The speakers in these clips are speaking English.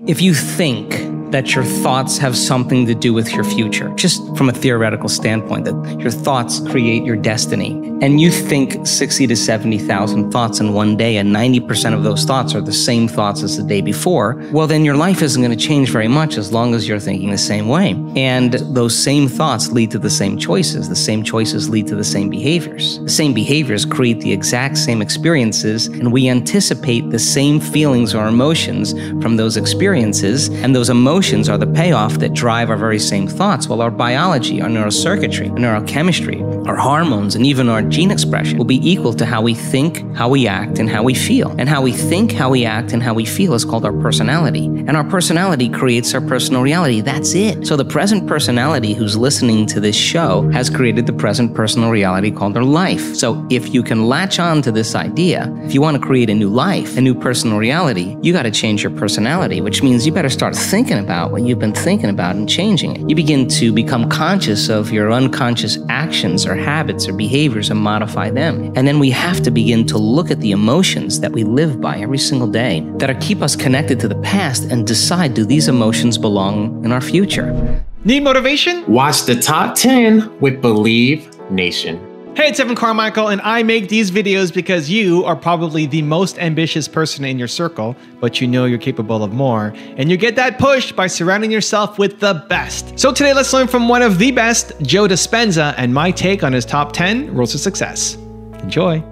If you think that your thoughts have something to do with your future, just from a theoretical standpoint, that your thoughts create your destiny, and you think 60 to 70,000 thoughts in one day, and 90% of those thoughts are the same thoughts as the day before, well, then your life isn't going to change very much as long as you're thinking the same way. And those same thoughts lead to the same choices. The same choices lead to the same behaviors. The same behaviors create the exact same experiences, and we anticipate the same feelings or emotions from those experiences, and those emotions are the payoff that drive our very same thoughts. Well, our biology, our neurocircuitry, our neurochemistry, our hormones, and even our gene expression will be equal to how we think, how we act, and how we feel. And how we think, how we act, and how we feel is called our personality. And our personality creates our personal reality. That's it. So the present personality who's listening to this show has created the present personal reality called their life. So if you can latch on to this idea, if you want to create a new life, a new personal reality, you got to change your personality, which means you better start thinking about what you've been thinking about and changing it. You begin to become conscious of your unconscious actions or habits or behaviors and modify them. And then we have to begin to look at the emotions that we live by every single day that keep us connected to the past and decide, do these emotions belong in our future? Need motivation? Watch the Top 10 with Believe Nation. Hey, it's Evan Carmichael, and I make these videos because you are probably the most ambitious person in your circle, but you know you're capable of more, and you get that push by surrounding yourself with the best. So today, let's learn from one of the best, Joe Dispenza, and my take on his top 10 rules of success. Enjoy.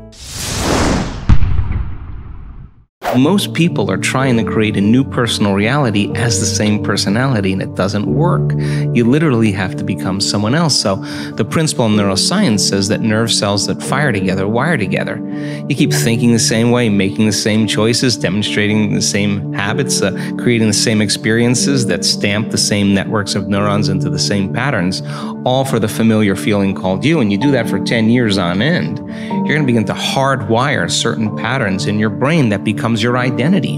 Most people are trying to create a new personal reality as the same personality, and it doesn't work. You literally have to become someone else. So the principle in neuroscience says that nerve cells that fire together wire together. You keep thinking the same way, making the same choices, demonstrating the same habits, creating the same experiences that stamp the same networks of neurons into the same patterns, all for the familiar feeling called you. And you do that for 10 years on end, you're going to begin to hardwire certain patterns in your brain that becomes your identity.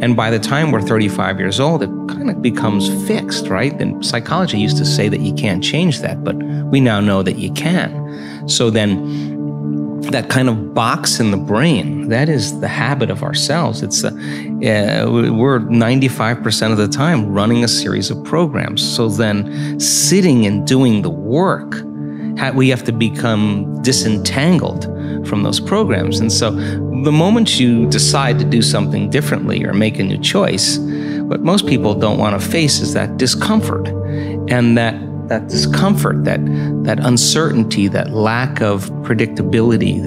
And by the time we're 35 years old, it kind of becomes fixed, right? And psychology used to say that you can't change that, but we now know that you can. So then that kind of box in the brain, that is the habit of ourselves. It's we're 95% of the time running a series of programs. So then sitting and doing the work, we have to become disentangled from those programs. And so the moment you decide to do something differently or make a new choice, what most people don't want to face is that discomfort. And that discomfort, that uncertainty, that lack of predictability,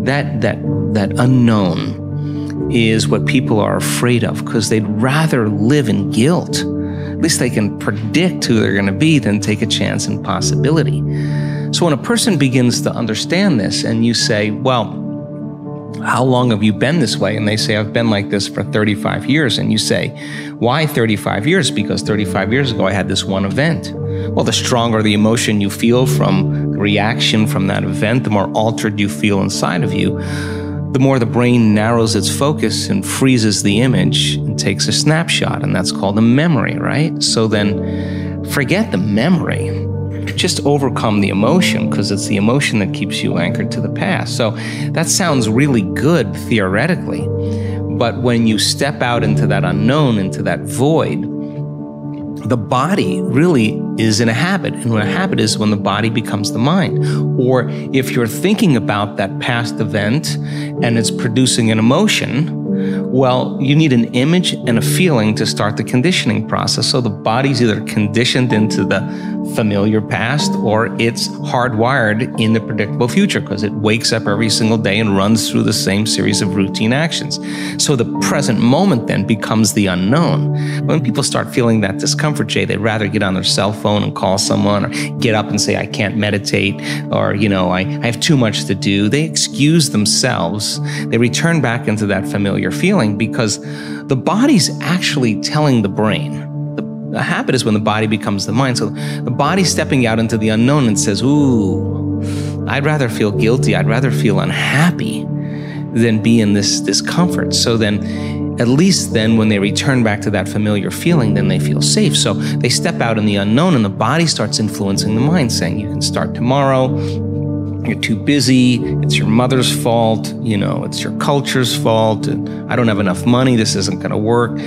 that unknown is what people are afraid of, because they'd rather live in guilt. At least they can predict who they're going to be than take a chance in possibility. So when a person begins to understand this and you say, well, how long have you been this way? And they say, I've been like this for 35 years. And you say, why 35 years? Because 35 years ago, I had this one event. Well, the stronger the emotion you feel from the reaction from that event, the more altered you feel inside of you, the more the brain narrows its focus and freezes the image and takes a snapshot. And that's called a memory, right? So then forget the memory. Just overcome the emotion, because it's the emotion that keeps you anchored to the past. So that sounds really good theoretically, but when you step out into that unknown, into that void, the body really is in a habit. And what a habit is when the body becomes the mind. Or if you're thinking about that past event and it's producing an emotion, well, you need an image and a feeling to start the conditioning process. So the body's either conditioned into the familiar past or it's hardwired in the predictable future, because it wakes up every single day and runs through the same series of routine actions. So the present moment then becomes the unknown. When people start feeling that discomfort, Jay, they'd rather get on their cell phone and call someone, or get up and say, I can't meditate, or, I have too much to do. They excuse themselves. They return back into that familiar feeling, because the body's actually telling the brain. The habit is when the body becomes the mind. So the body's stepping out into the unknown and says, ooh, I'd rather feel guilty. I'd rather feel unhappy than be in this discomfort. So then, at least then when they return back to that familiar feeling, then they feel safe. So they step out in the unknown, and the body starts influencing the mind, saying, you can start tomorrow. You're too busy, it's your mother's fault, it's your culture's fault, I don't have enough money, this isn't gonna work.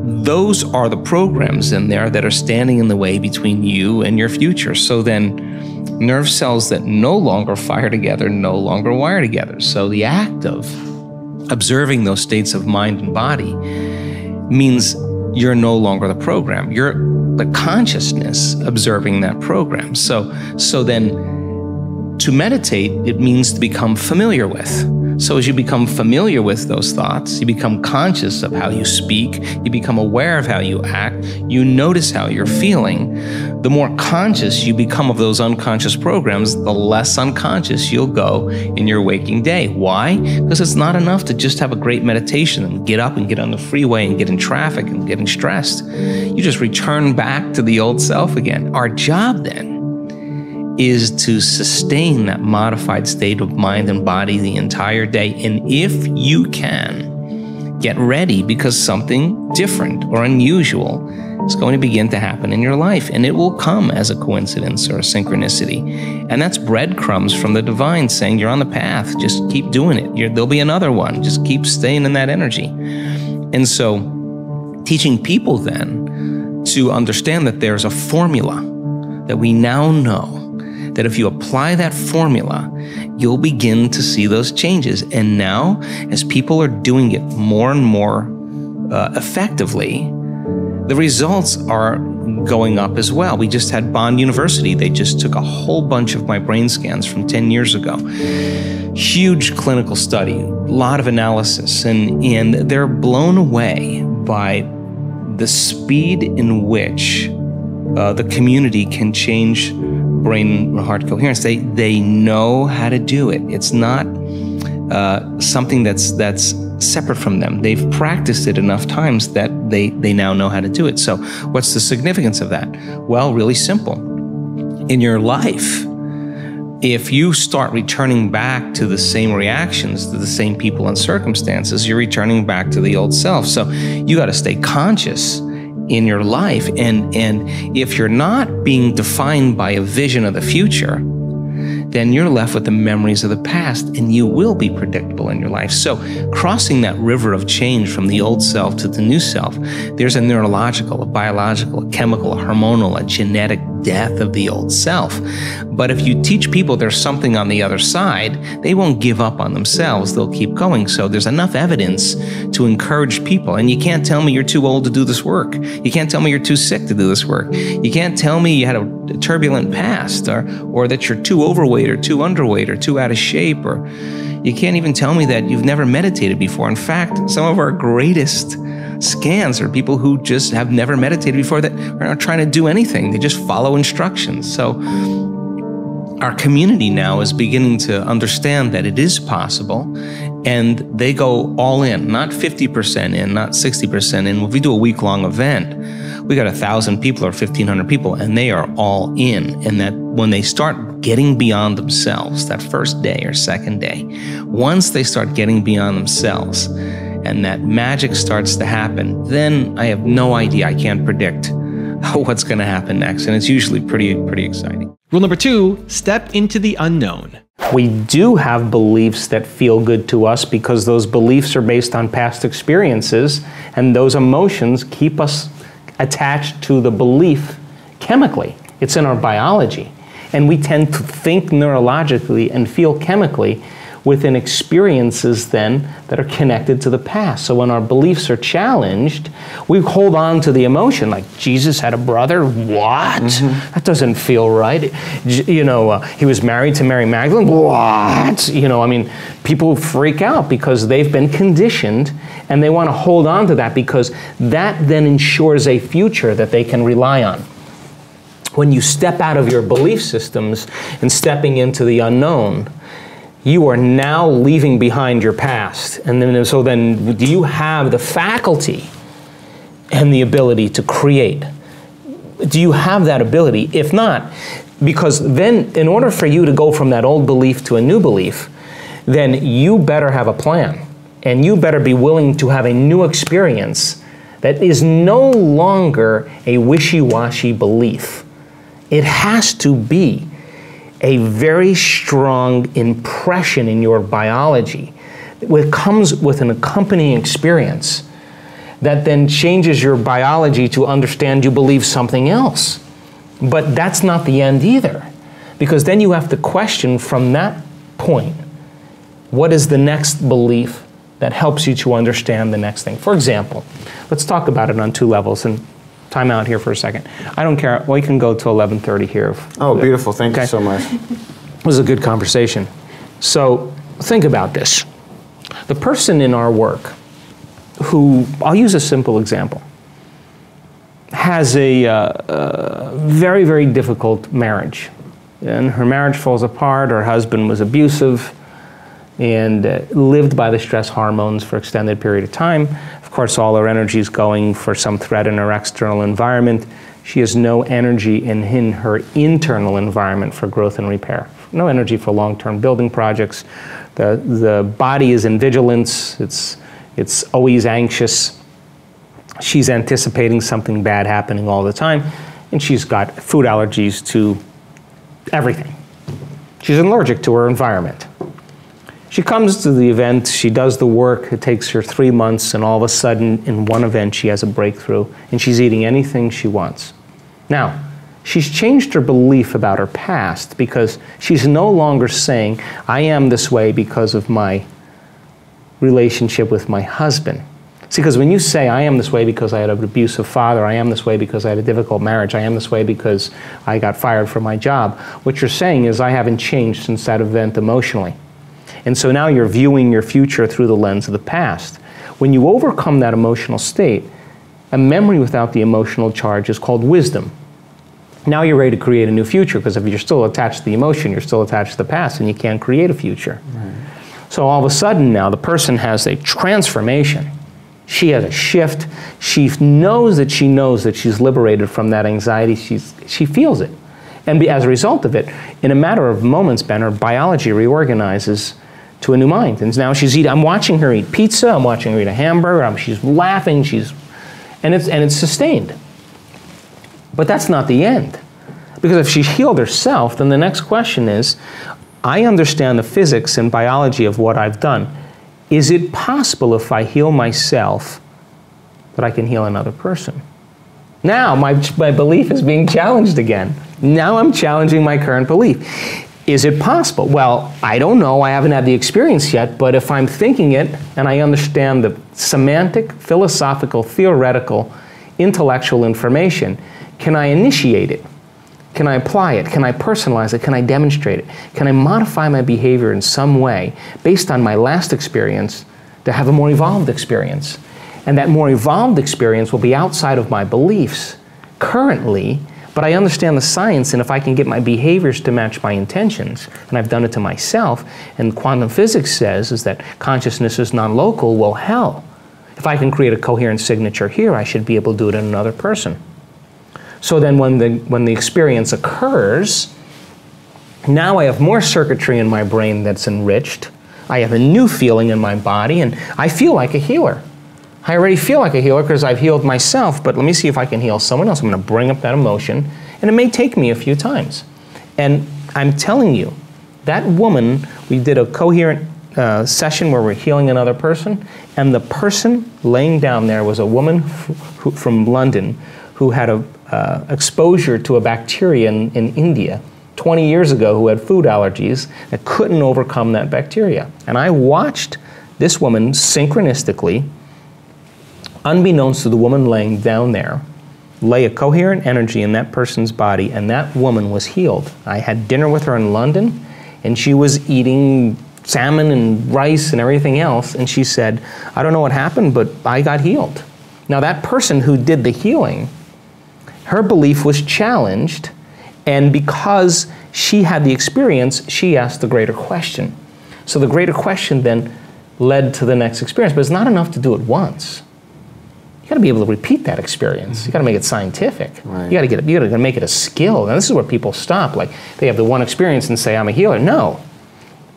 those are the programs in there that are standing in the way between you and your future. So then nerve cells that no longer fire together no longer wire together. So the act of observing those states of mind and body means you're no longer the program. You're the consciousness observing that program. So then to meditate, it means to become familiar with. So as you become familiar with those thoughts, you become conscious of how you speak, you become aware of how you act, you notice how you're feeling. The more conscious you become of those unconscious programs, the less unconscious you'll go in your waking day. Why? Because it's not enough to just have a great meditation and get up and get on the freeway and get in traffic and getting stressed. You just return back to the old self again. Our job then is to sustain that modified state of mind and body the entire day. And if you can, get ready, because something different or unusual is going to begin to happen in your life, and it will come as a coincidence or a synchronicity. And that's breadcrumbs from the divine saying you're on the path, just keep doing it. There'll be another one, just keep staying in that energy. And so teaching people then to understand that there's a formula that we now know, that if you apply that formula, you'll begin to see those changes. And now, as people are doing it more and more effectively, the results are going up as well. We just had Bond University. They just took a whole bunch of my brain scans from 10 years ago. Huge clinical study, a lot of analysis, and they're blown away by the speed in which the community can change brain and heart coherence. They know how to do it. It's not something that's separate from them. They've practiced it enough times that they now know how to do it. So what's the significance of that? Well, really simple. In your life, if you start returning back to the same reactions, to the same people and circumstances, you're returning back to the old self. So you got to stay conscious in your life. And if you're not being defined by a vision of the future, then you're left with the memories of the past, and you will be predictable in your life. So crossing that river of change from the old self to the new self, there's a neurological, a biological, a chemical, a hormonal, a genetic death of the old self. But if you teach people there's something on the other side, they won't give up on themselves. They'll keep going. So there's enough evidence to encourage people. And you can't tell me you're too old to do this work. You can't tell me you're too sick to do this work. You can't tell me you had a turbulent past, or that you're too overweight or too underweight or too out of shape, or you can't even tell me that you've never meditated before. In fact, some of our greatest scans are people who just have never meditated before, that are not trying to do anything. They just follow instructions. So our community now is beginning to understand that it is possible, and they go all in, not 50% in, not 60% in. If we do a week-long event, we got 1,000 people or 1,500 people, and they are all in. And that when they start getting beyond themselves, that first day or second day, once they start getting beyond themselves and that magic starts to happen, then I have no idea. I can't predict what's going to happen next. And it's usually pretty exciting. Rule number 2, step into the unknown. We do have beliefs that feel good to us because those beliefs are based on past experiences, and those emotions keep us attached to the belief chemically. It's in our biology. And we tend to think neurologically and feel chemically within experiences then that are connected to the past. So when our beliefs are challenged, we hold on to the emotion, like Jesus had a brother, what? That doesn't feel right. You know, he was married to Mary Magdalene, what? You know, I mean, people freak out because they've been conditioned, and they want to hold on to that because that then ensures a future that they can rely on. When you step out of your belief systems and stepping into the unknown, you are now leaving behind your past. And then, so then, do you have the faculty and the ability to create? Do you have that ability? If not, because then in order for you to go from that old belief to a new belief, then you better have a plan. And you better be willing to have a new experience that is no longer a wishy-washy belief. It has to be a very strong impression in your biology that comes with an accompanying experience that then changes your biology to understand you believe something else. But that's not the end either, because then you have to question from that point, what is the next belief that helps you to understand the next thing? For example, let's talk about it on two levels, and time out here for a second. I don't care, we can go to 11:30 here. Oh, beautiful, thank you so much. It was a good conversation. So think about this. The person in our work who, I'll use a simple example, has a very, very difficult marriage. And her marriage falls apart, her husband was abusive, and lived by the stress hormones for an extended period of time. Of course, all her energy is going for some threat in her external environment. She has no energy in her internal environment for growth and repair. No energy for long-term building projects. The body is in vigilance. It's always anxious. She's anticipating something bad happening all the time, and she's got food allergies to everything. She's allergic to her environment. She comes to the event, she does the work, it takes her 3 months, and all of a sudden, in one event, she has a breakthrough, and she's eating anything she wants. Now, she's changed her belief about her past because she's no longer saying, I am this way because of my relationship with my husband. See, because when you say, I am this way because I had an abusive father, I am this way because I had a difficult marriage, I am this way because I got fired from my job, what you're saying is, I haven't changed since that event emotionally. And so now you're viewing your future through the lens of the past. When you overcome that emotional state, a memory without the emotional charge is called wisdom. Now you're ready to create a new future, because if you're still attached to the emotion, you're still attached to the past, and you can't create a future. Right. So all of a sudden now, the person has a transformation. She has a shift. She knows that she's liberated from that anxiety. She feels it. And as a result of it, in a matter of moments, Ben, her biology reorganizes to a new mind. And now she's eating, I'm watching her eat pizza, I'm watching her eat a hamburger, she's laughing, and it's sustained. But that's not the end. Because if she's healed herself, then the next question is, I understand the physics and biology of what I've done. Is it possible if I heal myself that I can heal another person? Now my belief is being challenged again. Now I'm challenging my current belief. Is it possible? Well, I don't know. I haven't had the experience yet, but if I'm thinking it and I understand the semantic, philosophical, theoretical, intellectual information, can I initiate it? Can I apply it? Can I personalize it? Can I demonstrate it? Can I modify my behavior in some way based on my last experience to have a more evolved experience? And that more evolved experience will be outside of my beliefs currently, but I understand the science, and if I can get my behaviors to match my intentions, and I've done it to myself, and quantum physics says is that consciousness is non-local, well, hell, if I can create a coherent signature here, I should be able to do it in another person. So then when the experience occurs, now I have more circuitry in my brain that's enriched, I have a new feeling in my body, and I feel like a healer. I already feel like a healer because I've healed myself, but let me see if I can heal someone else. I'm going to bring up that emotion, and it may take me a few times. And I'm telling you, that woman, we did a coherent session where we're healing another person, and the person laying down there was a woman from London who had a exposure to a bacteria in India 20 years ago who had food allergies that couldn't overcome that bacteria. And I watched this woman synchronistically, unbeknownst to the woman laying down there, lay a coherent energy in that person's body, and that woman was healed. I had dinner with her in London, and she was eating salmon and rice and everything else, and she said, I don't know what happened, but I got healed. Now that person who did the healing, her belief was challenged, and because she had the experience, she asked the greater question. So the greater question then led to the next experience, but it's not enough to do it once. You got to be able to repeat that experience. You got to make it scientific. Right. You got to make it a skill. And this is where people stop. Like they have the one experience and say, I'm a healer. No.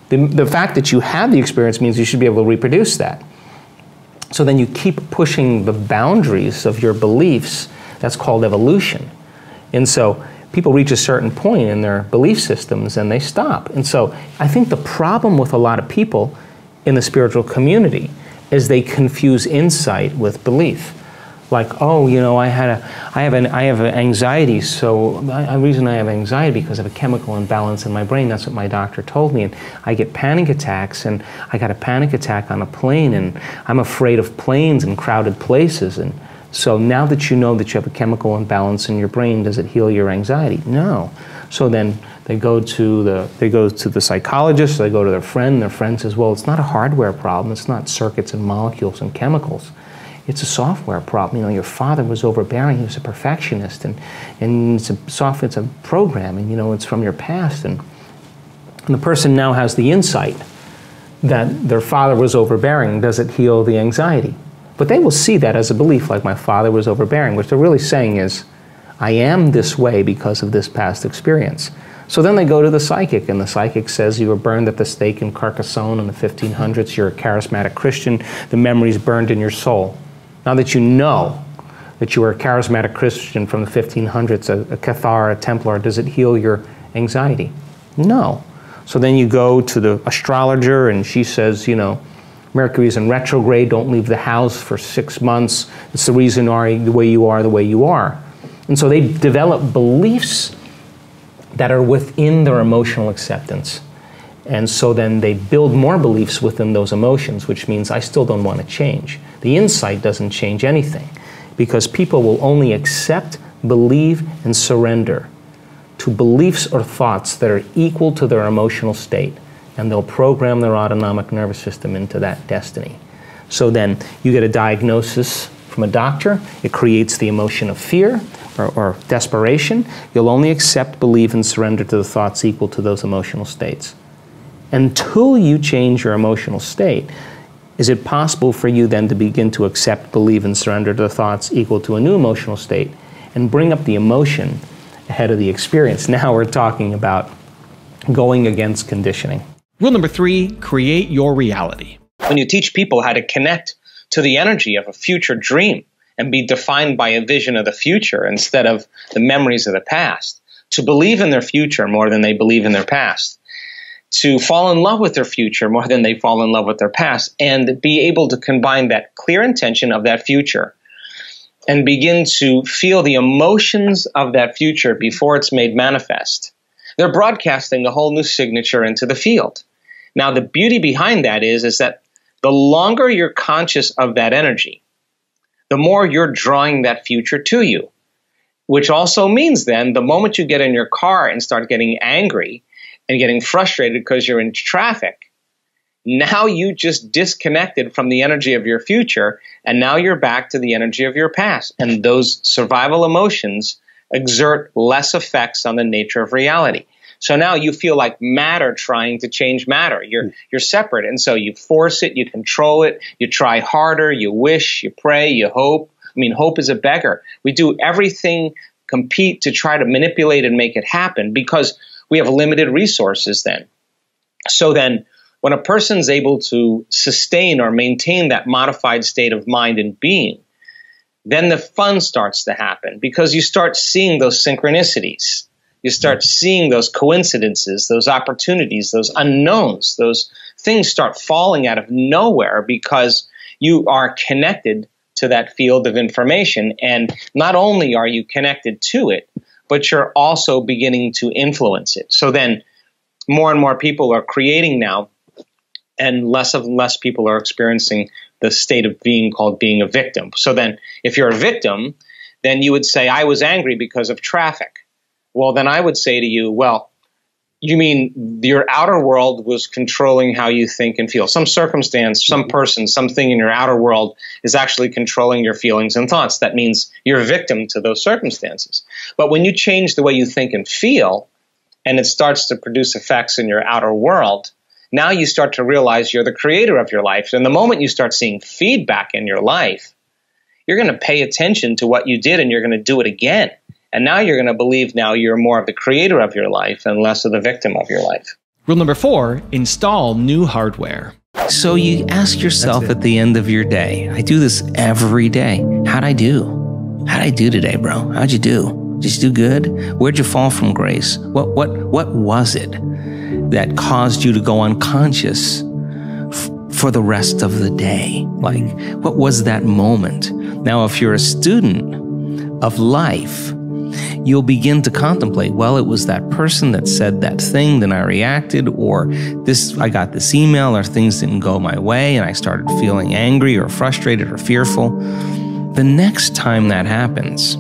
The fact that you have the experience means you should be able to reproduce that. So then you keep pushing the boundaries of your beliefs. That's called evolution. And so people reach a certain point in their belief systems and they stop. And so I think the problem with a lot of people in the spiritual community is they confuse insight with belief. Like, oh, you know, I have anxiety. So the reason I have anxiety because of a chemical imbalance in my brain. That's what my doctor told me. And I get panic attacks, and I got a panic attack on a plane, and I'm afraid of planes and crowded places. And so now that you know that you have a chemical imbalance in your brain, does it heal your anxiety? No. So then they go to the psychologist, they go to their friend says, well, it's not a hardware problem, it's not circuits and molecules and chemicals. It's a software problem. You know, your father was overbearing, he was a perfectionist, and it's a software, it's a programming, you know, it's from your past. And the person now has the insight that their father was overbearing. Does it heal the anxiety? But they will see that as a belief, like my father was overbearing, which they're really saying is, I am this way because of this past experience. So then they go to the psychic, and the psychic says you were burned at the stake in Carcassonne in the 1500s, you're a charismatic Christian, the memory's burned in your soul. Now that you know that you were a charismatic Christian from the 1500s, a Cathar, a Templar, does it heal your anxiety? No. So then you go to the astrologer, and she says, you know, Mercury's in retrograde, don't leave the house for 6 months, it's the reason the way you are. And so they develop beliefs that are within their emotional acceptance. And so then they build more beliefs within those emotions, which means I still don't want to change. The insight doesn't change anything, because people will only accept, believe, and surrender to beliefs or thoughts that are equal to their emotional state, and they'll program their autonomic nervous system into that destiny. So then you get a diagnosis from a doctor, it creates the emotion of fear, or desperation. You'll only accept, believe, and surrender to the thoughts equal to those emotional states. Until you change your emotional state, is it possible for you then to begin to accept, believe, and surrender to the thoughts equal to a new emotional state and bring up the emotion ahead of the experience? Now we're talking about going against conditioning. Rule number 3, create your reality. When you teach people how to connect to the energy of a future dream, and be defined by a vision of the future instead of the memories of the past, to believe in their future more than they believe in their past, to fall in love with their future more than they fall in love with their past, and be able to combine that clear intention of that future and begin to feel the emotions of that future before it's made manifest. They're broadcasting a whole new signature into the field. Now, the beauty behind that is that the longer you're conscious of that energy, the more you're drawing that future to you, which also means then the moment you get in your car and start getting angry and getting frustrated because you're in traffic, now you just disconnected from the energy of your future, and now you're back to the energy of your past. And those survival emotions exert less effects on the nature of reality. So now you feel like matter trying to change matter. You're separate. And so you force it, you control it, you try harder, you wish, you pray, you hope. I mean, hope is a beggar. We do everything, compete to try to manipulate and make it happen because we have limited resources then. So then when a person's able to sustain or maintain that modified state of mind and being, then the fun starts to happen because you start seeing those synchronicities. You start seeing those coincidences, those opportunities, those unknowns, those things start falling out of nowhere because you are connected to that field of information. And not only are you connected to it, but you're also beginning to influence it. So then more and more people are creating now, and less people are experiencing the state of being called being a victim. So then if you're a victim, then you would say, I was angry because of traffic. Well, then I would say to you, well, you mean your outer world was controlling how you think and feel. Some circumstance, some person, something in your outer world is actually controlling your feelings and thoughts. That means you're a victim to those circumstances. But when you change the way you think and feel, and it starts to produce effects in your outer world, now you start to realize you're the creator of your life. And the moment you start seeing feedback in your life, you're going to pay attention to what you did and you're going to do it again. And now you're going to believe now you're more of the creator of your life and less of the victim of your life. Rule number 4, install new hardware. So you ask yourself at the end of your day, I do this every day. How'd I do? How'd I do today, bro? How'd you do? Did you do good? Where'd you fall from grace? What was it that caused you to go unconscious for the rest of the day? Like, what was that moment Now, if you're a student of life, you'll begin to contemplate, well, it was that person that said that thing, then I reacted, or I got this email, or things didn't go my way, and I started feeling angry or frustrated or fearful. The next time that happens,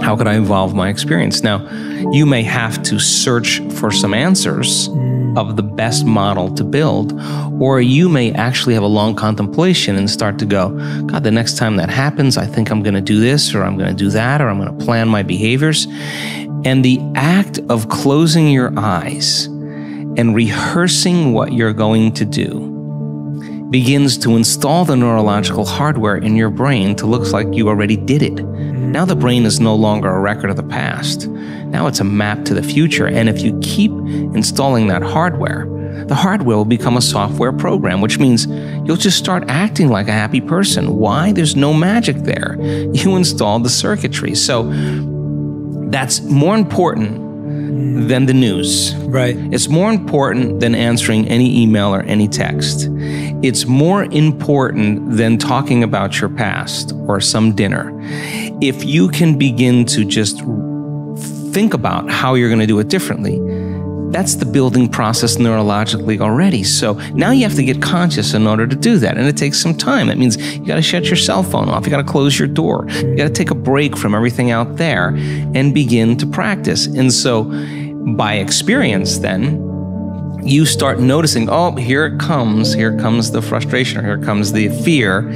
how could I evolve my experience? Now, you may have to search for some answers of the best model to build, or you may actually have a long contemplation and start to go, God, the next time that happens, I think I'm going to do this, or I'm going to do that, or I'm going to plan my behaviors. And the act of closing your eyes and rehearsing what you're going to do begins to install the neurological hardware in your brain to look like you already did it. Now the brain is no longer a record of the past. Now it's a map to the future. And if you keep installing that hardware, the hardware will become a software program, which means you'll just start acting like a happy person. Why? There's no magic there. You installed the circuitry. So that's more important than the news. Right. It's more important than answering any email or any text. It's more important than talking about your past or some dinner. If you can begin to just think about how you're going to do it differently, that's the building process neurologically already. So now you have to get conscious in order to do that. And it takes some time. That means you got to shut your cell phone off. You got to close your door. You got to take a break from everything out there and begin to practice. And so by experience then, you start noticing, oh, here it comes the frustration, or here comes the fear.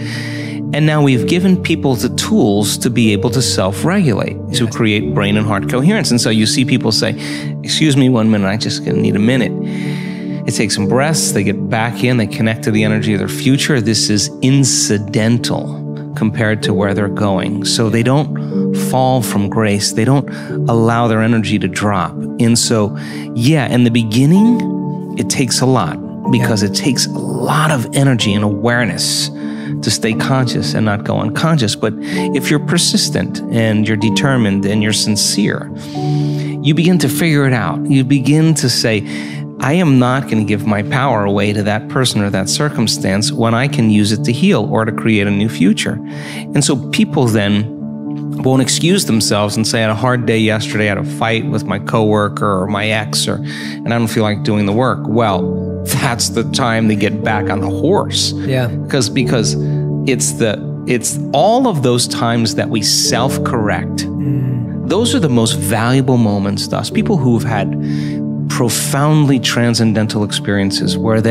And now we've given people the tools to be able to self-regulate, to create brain and heart coherence. And so you see people say, excuse me 1 minute, I just need a minute. They take some breaths, they get back in, they connect to the energy of their future. This is incidental compared to where they're going. So they don't fall from grace. They don't allow their energy to drop. And so, yeah, in the beginning, it takes a lot, because it takes a lot of energy and awareness to stay conscious and not go unconscious. But if you're persistent and you're determined and you're sincere, you begin to figure it out. You begin to say, I am not going to give my power away to that person or that circumstance when I can use it to heal or to create a new future. And so people then won't excuse themselves and say, I had a hard day yesterday, I had a fight with my coworker or my ex, and I don't feel like doing the work. Well, that's the time to get back on the horse. Yeah. Because it's all of those times that we self-correct. Those are the most valuable moments to us. People who've had profoundly transcendental experiences where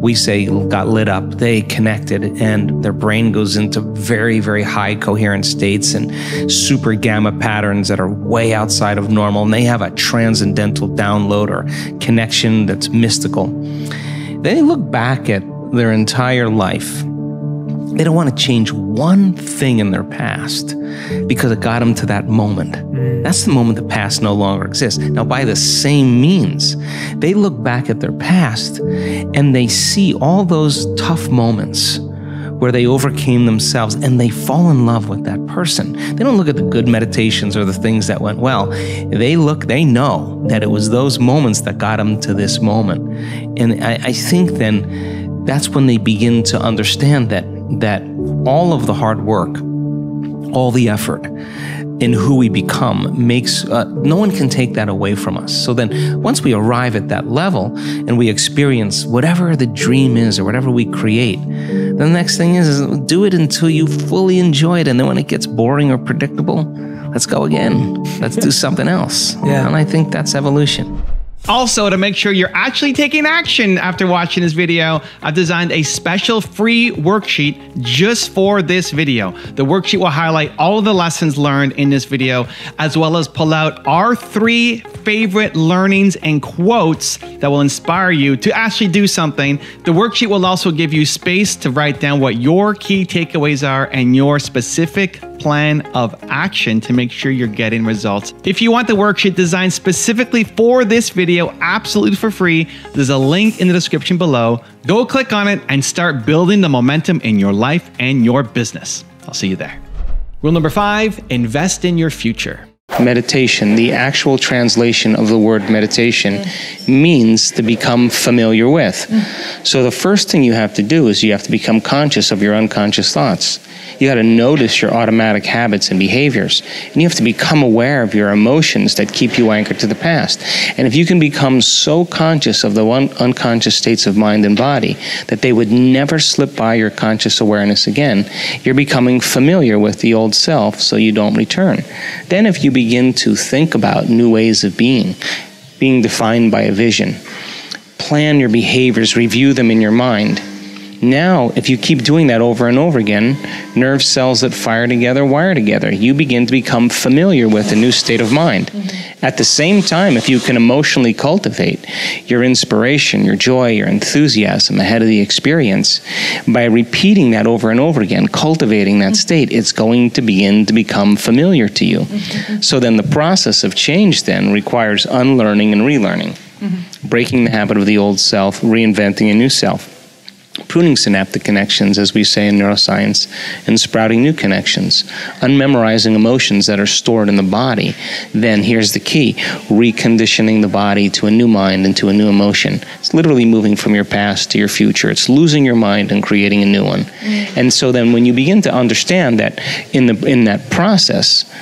we say, got lit up, they connected, and their brain goes into very, very high coherent states and super gamma patterns that are way outside of normal, and they have a transcendental download or connection that's mystical. They look back at their entire life. They don't want to change one thing in their past because it got them to that moment. That's the moment the past no longer exists. Now, by the same means, they look back at their past and they see all those tough moments where they overcame themselves and they fall in love with that person. They don't look at the good meditations or the things that went well. They know that it was those moments that got them to this moment. And I think then that's when they begin to understand that all of the hard work, all the effort in who we become makes, no one can take that away from us. So then once we arrive at that level and we experience whatever the dream is or whatever we create, the next thing is do it until you fully enjoy it. And then when it gets boring or predictable, let's go again. Let's do something else. Yeah. And I think that's evolution. Also, to make sure you're actually taking action after watching this video, I've designed a special free worksheet just for this video. The worksheet will highlight all of the lessons learned in this video, as well as pull out our 3 favorite learnings and quotes that will inspire you to actually do something. The worksheet will also give you space to write down what your key takeaways are and your specific plan of action to make sure you're getting results. If you want the worksheet designed specifically for this video, absolutely for free, there's a link in the description below. Go click on it and start building the momentum in your life and your business. I'll see you there. Rule number 5, invest in your future. Meditation, the actual translation of the word meditation, means to become familiar with. So the first thing you have to do is you have to become conscious of your unconscious thoughts. You got to notice your automatic habits and behaviors. And you have to become aware of your emotions that keep you anchored to the past. And if you can become so conscious of the unconscious states of mind and body that they would never slip by your conscious awareness again, you're becoming familiar with the old self so you don't return. Then if you begin to think about new ways of being defined by a vision, plan your behaviors, review them in your mind. Now, if you keep doing that over and over again, nerve cells that fire together wire together. You begin to become familiar with a new state of mind. At the same time, if you can emotionally cultivate your inspiration, your joy, your enthusiasm ahead of the experience, by repeating that over and over again, cultivating that state, it's going to begin to become familiar to you. So then the process of change then requires unlearning and relearning, breaking the habit of the old self, reinventing a new self. Pruning synaptic connections, as we say in neuroscience, and sprouting new connections, unmemorizing emotions that are stored in the body. Then here's the key, reconditioning the body to a new mind and to a new emotion. It's literally moving from your past to your future. It's losing your mind and creating a new one. And so then when you begin to understand that in that process,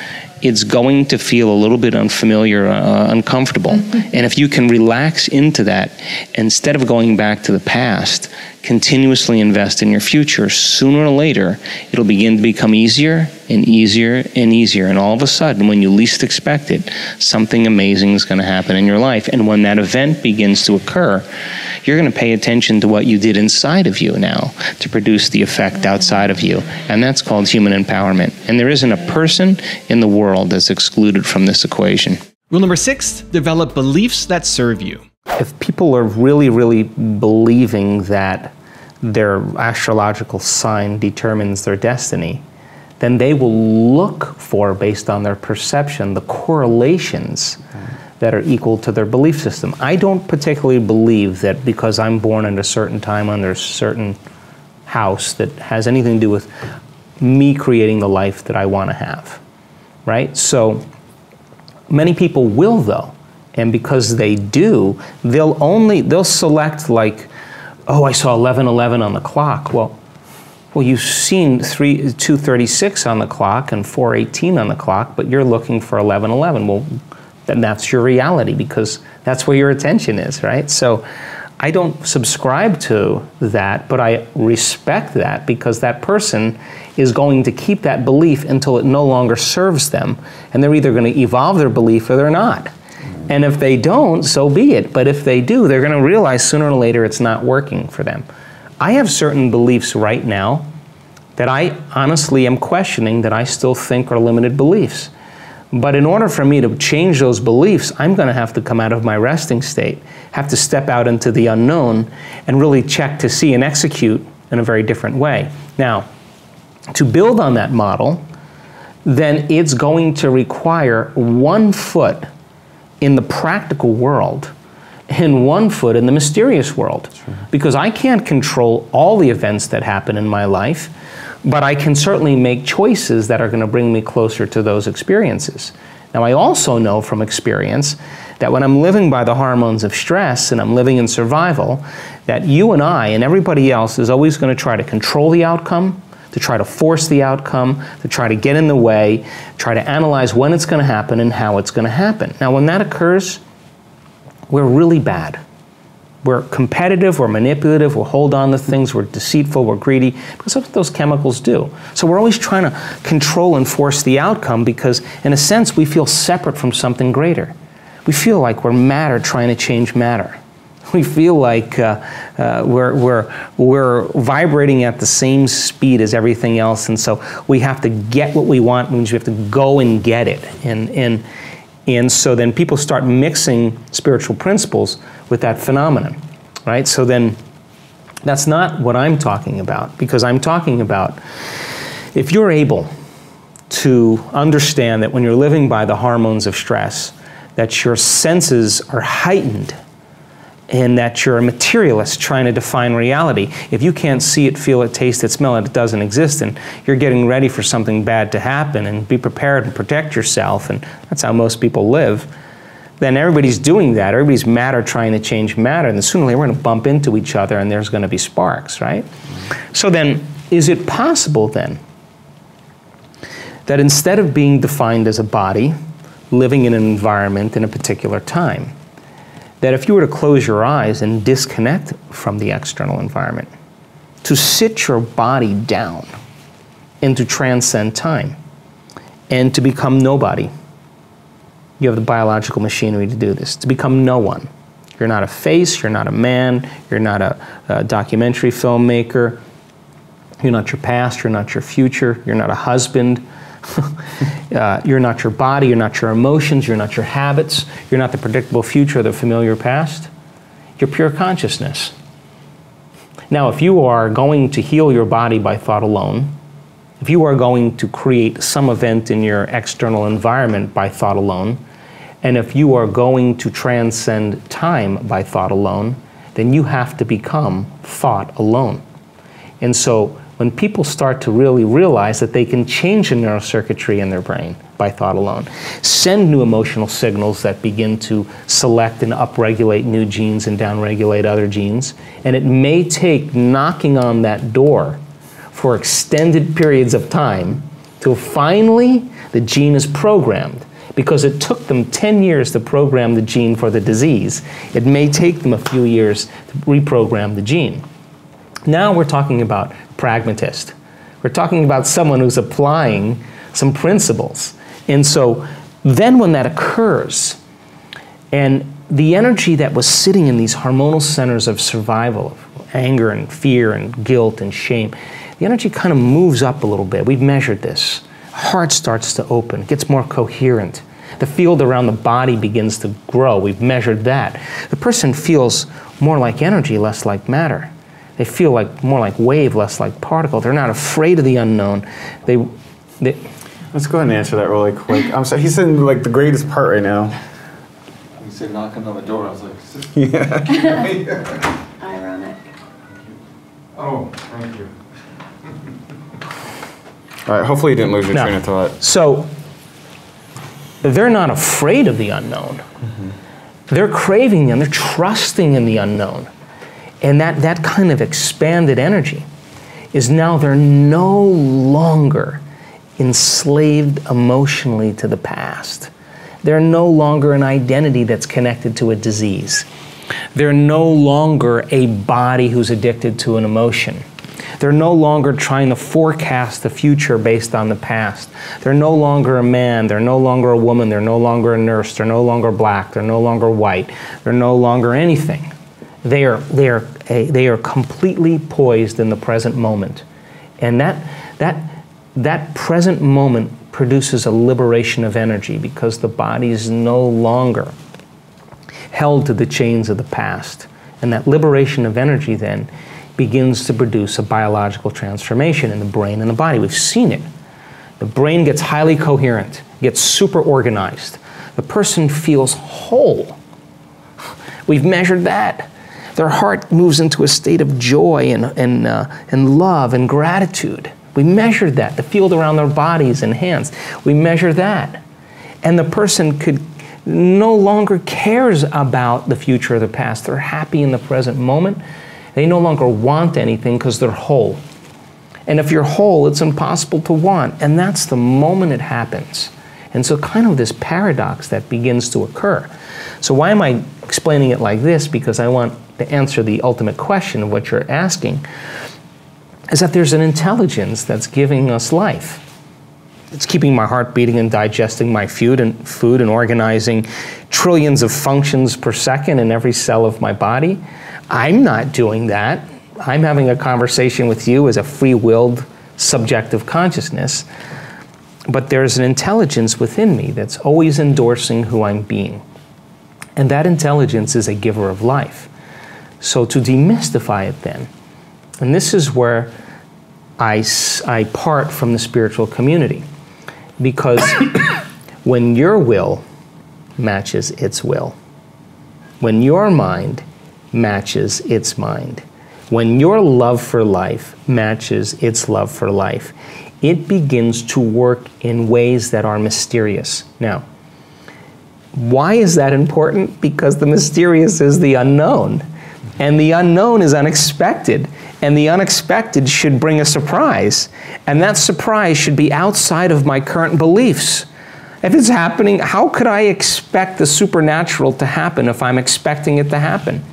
it's going to feel a little bit unfamiliar, uncomfortable. And if you can relax into that, instead of going back to the past, continuously invest in your future, sooner or later, it'll begin to become easier and easier and easier. And all of a sudden, when you least expect it, something amazing is going to happen in your life. And when that event begins to occur, you're going to pay attention to what you did inside of you now to produce the effect outside of you. And that's called human empowerment. And there isn't a person in the world that's excluded from this equation. Rule number 6, develop beliefs that serve you. If people are really, really believing that their astrological sign determines their destiny, then they will look for, based on their perception, the correlations that are equal to their belief system. I don't particularly believe that because I'm born at a certain time under a certain house that has anything to do with me creating the life that I want to have, right? So many people will, though. And because they do, they'll select like, oh, I saw 11:11 on the clock. Well, you've seen 2:36 on the clock and 4:18 on the clock, but you're looking for 11:11. Well, then that's your reality because that's where your attention is, right? So I don't subscribe to that, but I respect that because that person is going to keep that belief until it no longer serves them, and they're either going to evolve their belief or they're not. And if they don't, so be it. But if they do, they're going to realize sooner or later it's not working for them. I have certain beliefs right now that I honestly am questioning that I still think are limited beliefs. But in order for me to change those beliefs, I'm going to have to come out of my resting state, have to step out into the unknown and really check to see and execute in a very different way. Now, to build on that model, then it's going to require 1 foot in the practical world and 1 foot in the mysterious world. Sure. Because I can't control all the events that happen in my life, but I can certainly make choices that are going to bring me closer to those experiences. Now, I also know from experience that when I'm living by the hormones of stress and I'm living in survival, that you and I and everybody else is always going to try to control the outcome, to try to force the outcome, to try to get in the way, try to analyze when it's going to happen and how it's going to happen. Now, when that occurs, we're really bad. We're competitive, we're manipulative, we'll hold on to things, we're deceitful, we're greedy, because that's what those chemicals do. So we're always trying to control and force the outcome because, in a sense, we feel separate from something greater. We feel like we're matter trying to change matter. We feel like we're vibrating at the same speed as everything else, and so we have to get what we want, means we have to go and get it. And so then people start mixing spiritual principles with that phenomenon, right? So then that's not what I'm talking about, because I'm talking about if you're able to understand that when you're living by the hormones of stress, that your senses are heightened and that you're a materialist trying to define reality. If you can't see it, feel it, taste it, smell it, it doesn't exist, and you're getting ready for something bad to happen and be prepared and protect yourself, and that's how most people live, then everybody's doing that. Everybody's matter trying to change matter, and sooner or later we're going to bump into each other and there's going to be sparks, right? So then, is it possible then that instead of being defined as a body, living in an environment in a particular time, that if you were to close your eyes and disconnect from the external environment, to sit your body down and to transcend time and to become nobody. You have the biological machinery to do this, to become no one. You're not a face, you're not a man, you're not a documentary filmmaker, you're not your past, you're not your future, you're not a husband, you're not your body, you're not your emotions, you're not your habits, you're not the predictable future or the familiar past. You're pure consciousness. Now, if you are going to heal your body by thought alone, if you are going to create some event in your external environment by thought alone, and if you are going to transcend time by thought alone, then you have to become thought alone. And so when people start to really realize that they can change the neurocircuitry in their brain by thought alone, send new emotional signals that begin to select and upregulate new genes and downregulate other genes, and it may take knocking on that door for extended periods of time till finally the gene is programmed. Because it took them 10 years to program the gene for the disease, it may take them a few years to reprogram the gene. Now we're talking about pragmatist. We're talking about someone who's applying some principles. And so then when that occurs, and the energy that was sitting in these hormonal centers of survival, of anger and fear and guilt and shame, the energy kind of moves up a little bit. We've measured this. Heart starts to open, gets more coherent. The field around the body begins to grow. We've measured that. The person feels more like energy, less like matter. They feel like more like wave, less like particle. They're not afraid of the unknown. Let's go ahead and answer that really quick. I'm sorry, he's in like the greatest part right now. You said knocking on the door. I was like, yeah. Ironic. Oh, thank you. All right, hopefully you didn't lose your train of thought. So they're not afraid of the unknown. Mm-hmm. They're craving and they're trusting in the unknown. And that kind of expanded energy is now they're no longer enslaved emotionally to the past. They're no longer an identity that's connected to a disease. They're no longer a body who's addicted to an emotion. They're no longer trying to forecast the future based on the past. They're no longer a man, they're no longer a woman, they're no longer a nurse, they're no longer black, they're no longer white, they're no longer anything. They are completely poised in the present moment. And that present moment produces a liberation of energy because the body is no longer held to the chains of the past. And that liberation of energy then begins to produce a biological transformation in the brain and the body. We've seen it. The brain gets highly coherent, gets super organized. The person feels whole. We've measured that. Their heart moves into a state of joy and love and gratitude. We measured that. The field around their bodies and hands, we measure that. And the person could no longer cares about the future or the past. They're happy in the present moment. They no longer want anything because they're whole. And if you're whole, it's impossible to want. And that's the moment it happens. And so kind of this paradox that begins to occur. So why am I explaining it like this? Because I want to answer the ultimate question of what you're asking, is that there's an intelligence that's giving us life. It's keeping my heart beating and digesting my food and organizing trillions of functions per second in every cell of my body. I'm not doing that. I'm having a conversation with you as a free-willed, subjective consciousness. But there's an intelligence within me that's always endorsing who I'm being. And that intelligence is a giver of life. So to demystify it then, and this is where I part from the spiritual community. Because when your will matches its will, when your mind matches its mind, when your love for life matches its love for life, it begins to work in ways that are mysterious. Now, why is that important? Because the mysterious is the unknown. And the unknown is unexpected. And the unexpected should bring a surprise. And that surprise should be outside of my current beliefs. If it's happening, how could I expect the supernatural to happen if I'm expecting it to happen?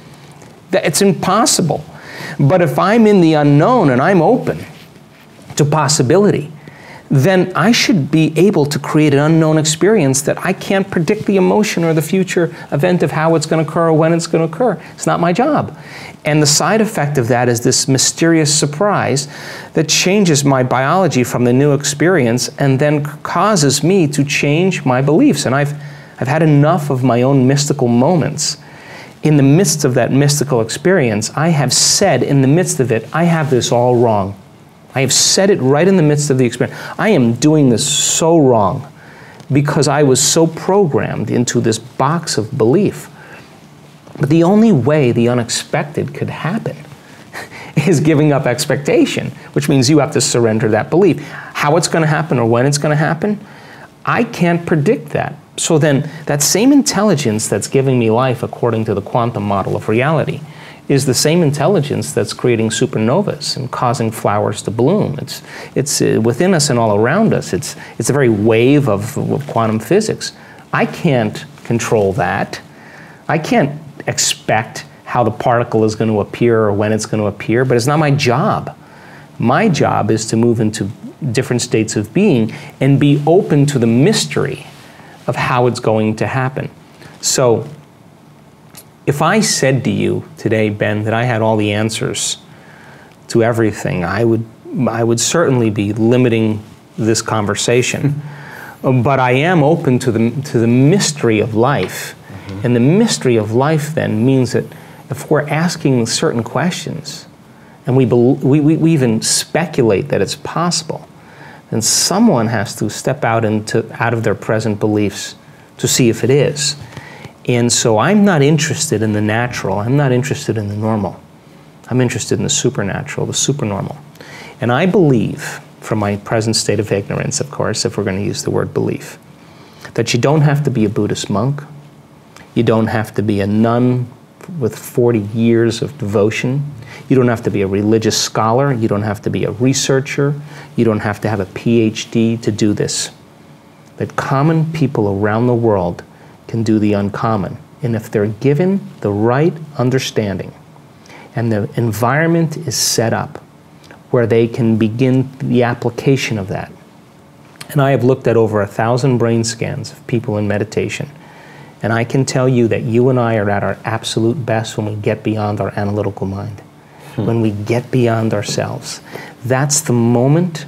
It's impossible. But if I'm in the unknown and I'm open to possibility, then I should be able to create an unknown experience that I can't predict the emotion or the future event of how it's going to occur or when it's going to occur. It's not my job. And the side effect of that is this mysterious surprise that changes my biology from the new experience and then causes me to change my beliefs. And I've had enough of my own mystical moments. In the midst of that mystical experience, I have said in the midst of it, I have this all wrong. I have said it right in the midst of the experience. I am doing this so wrong because I was so programmed into this box of belief. But the only way the unexpected could happen is giving up expectation, which means you have to surrender that belief. How it's going to happen or when it's going to happen, I can't predict that. So then that same intelligence that's giving me life according to the quantum model of reality is the same intelligence that's creating supernovas and causing flowers to bloom. It's within us and all around us. It's a very wave of quantum physics. I can't control that. I can't expect how the particle is going to appear or when it's going to appear, but it's not my job. My job is to move into different states of being and be open to the mystery of how it's going to happen. So, if I said to you today, Ben, that I had all the answers to everything, I would certainly be limiting this conversation. But I am open to the mystery of life. Mm-hmm. And the mystery of life then means that if we're asking certain questions, and we even speculate that it's possible, then someone has to step out of their present beliefs to see if it is. And so I'm not interested in the natural. I'm not interested in the normal. I'm interested in the supernatural, the supernormal. And I believe, from my present state of ignorance, of course, if we're going to use the word belief, that you don't have to be a Buddhist monk. You don't have to be a nun with 40 years of devotion. You don't have to be a religious scholar. You don't have to be a researcher. You don't have to have a PhD to do this. That common people around the world can do the uncommon. And if they're given the right understanding and the environment is set up where they can begin the application of that. And I have looked at over 1,000 brain scans of people in meditation. And I can tell you that you and I are at our absolute best when we get beyond our analytical mind. When we get beyond ourselves. That's the moment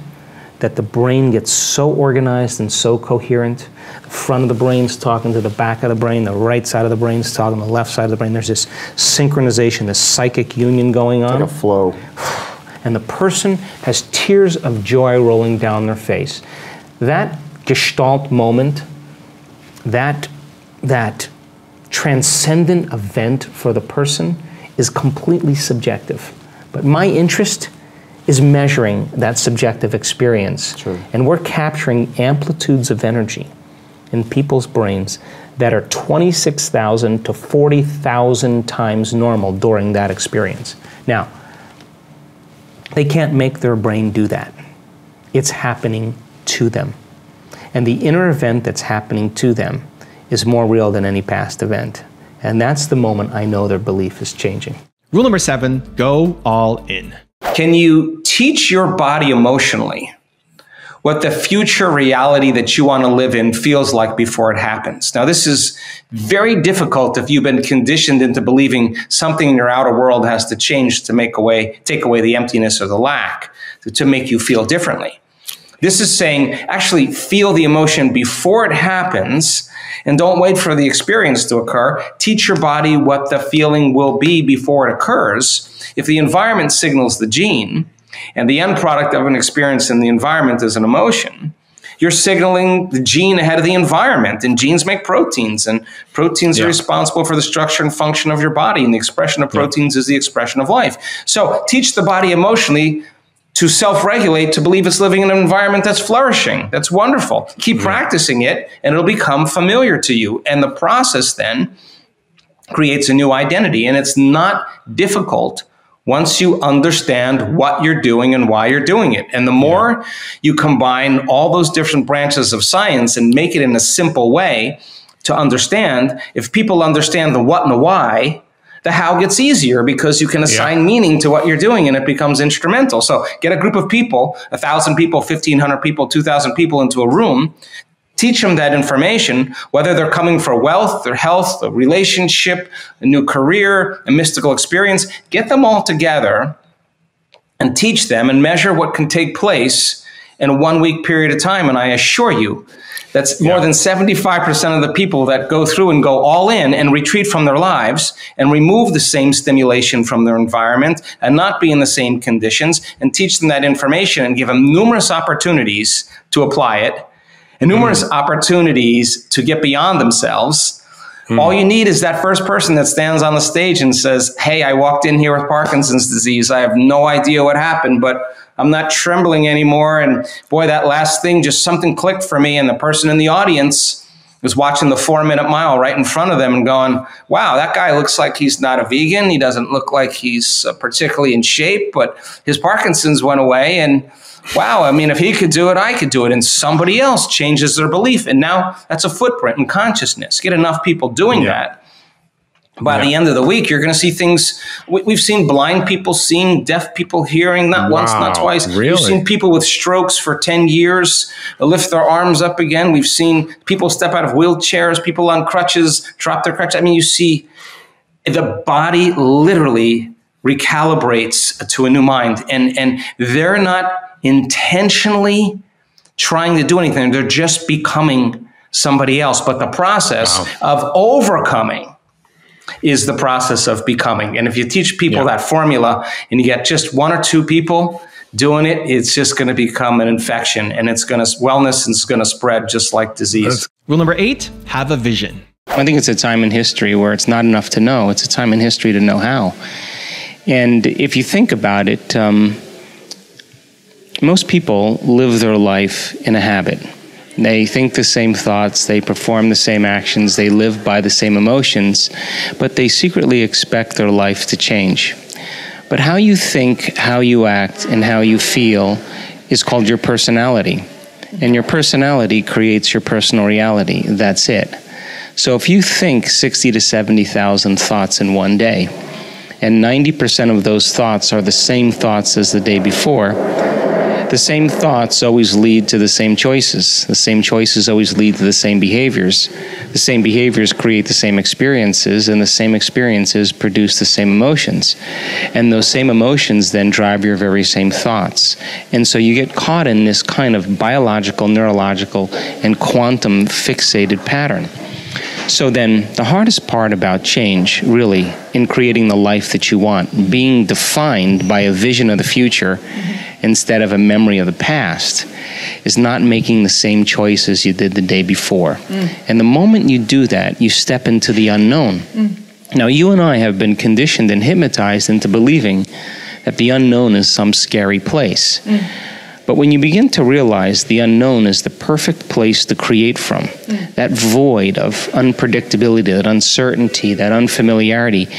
that the brain gets so organized and so coherent. The front of the brain's talking to the back of the brain, the right side of the brain's talking to the left side of the brain. There's this synchronization, this psychic union going on. It's like a flow. And the person has tears of joy rolling down their face. That gestalt moment, that transcendent event for the person is completely subjective. But my interest is measuring that subjective experience. True. And we're capturing amplitudes of energy in people's brains that are 26,000 to 40,000 times normal during that experience. Now, they can't make their brain do that. It's happening to them. And the inner event that's happening to them is more real than any past event. And that's the moment I know their belief is changing. Rule number 7, go all in. Can you teach your body emotionally what the future reality that you want to live in feels like before it happens? Now, this is very difficult if you've been conditioned into believing something in your outer world has to change to take away the emptiness or the lack, to make you feel differently. This is saying, actually feel the emotion before it happens and don't wait for the experience to occur. Teach your body what the feeling will be before it occurs. If the environment signals the gene and the end product of an experience in the environment is an emotion, you're signaling the gene ahead of the environment, and genes make proteins, and proteins are responsible for the structure and function of your body, and the expression of proteins is the expression of life. So teach the body emotionally to self-regulate, to believe it's living in an environment that's flourishing, that's wonderful. Keep practicing it, and it'll become familiar to you. And the process then creates a new identity. And it's not difficult once you understand what you're doing and why you're doing it. And the more you combine all those different branches of science and make it in a simple way to understand, if people understand the what and the why, the how gets easier because you can assign meaning to what you're doing and it becomes instrumental. So get a group of people, 1,000 people, 1,500 people, 2,000 people into a room, teach them that information, whether they're coming for wealth or health, a relationship, a new career, a mystical experience, get them all together and teach them and measure what can take place in a 1 week period of time. And I assure you, that's more than 75% of the people that go through and go all in and retreat from their lives and remove the same stimulation from their environment and not be in the same conditions and teach them that information and give them numerous opportunities to apply it and numerous opportunities to get beyond themselves. All you need is that first person that stands on the stage and says, hey, I walked in here with Parkinson's disease. I have no idea what happened, but I'm not trembling anymore. And boy, that last thing, just something clicked for me. And the person in the audience was watching the 4-minute mile right in front of them and going, wow, that guy looks like he's not a vegan. He doesn't look like he's particularly in shape, but his Parkinson's went away. And wow, I mean, if he could do it, I could do it. And somebody else changes their belief. And now that's a footprint in consciousness. Get enough people doing that. By the end of the week, you're going to see things. We've seen blind people seeing, deaf people hearing, not once, not twice. Really? We've seen people with strokes for 10 years lift their arms up again. We've seen people step out of wheelchairs, people on crutches, drop their crutches. I mean, you see the body literally recalibrates to a new mind. And they're not intentionally trying to do anything. They're just becoming somebody else. But the process of overcoming is the process of becoming. And if you teach people that formula and you get just 1 or 2 people doing it, it's just going to become an infection and it's going to wellness and it's going to spread just like disease. Rule number 8, have a vision. I think it's a time in history where it's not enough to know. It's a time in history to know how. And if you think about it, most people live their life in a habit. They think the same thoughts, they perform the same actions, they live by the same emotions, but they secretly expect their life to change. But how you think, how you act, and how you feel is called your personality. And your personality creates your personal reality. That's it. So if you think 60 to 70,000 thoughts in one day, and 90% of those thoughts are the same thoughts as the day before, the same thoughts always lead to the same choices. The same choices always lead to the same behaviors. The same behaviors create the same experiences, and the same experiences produce the same emotions. And those same emotions then drive your very same thoughts. And so you get caught in this kind of biological, neurological, and quantum fixated pattern. So then the hardest part about change, really, in creating the life that you want, being defined by a vision of the future instead of a memory of the past, is not making the same choices you did the day before. And the moment you do that, you step into the unknown. Now, you and I have been conditioned and hypnotized into believing that the unknown is some scary place. But when you begin to realize the unknown is the perfect place to create from, that void of unpredictability, that uncertainty, that unfamiliarity,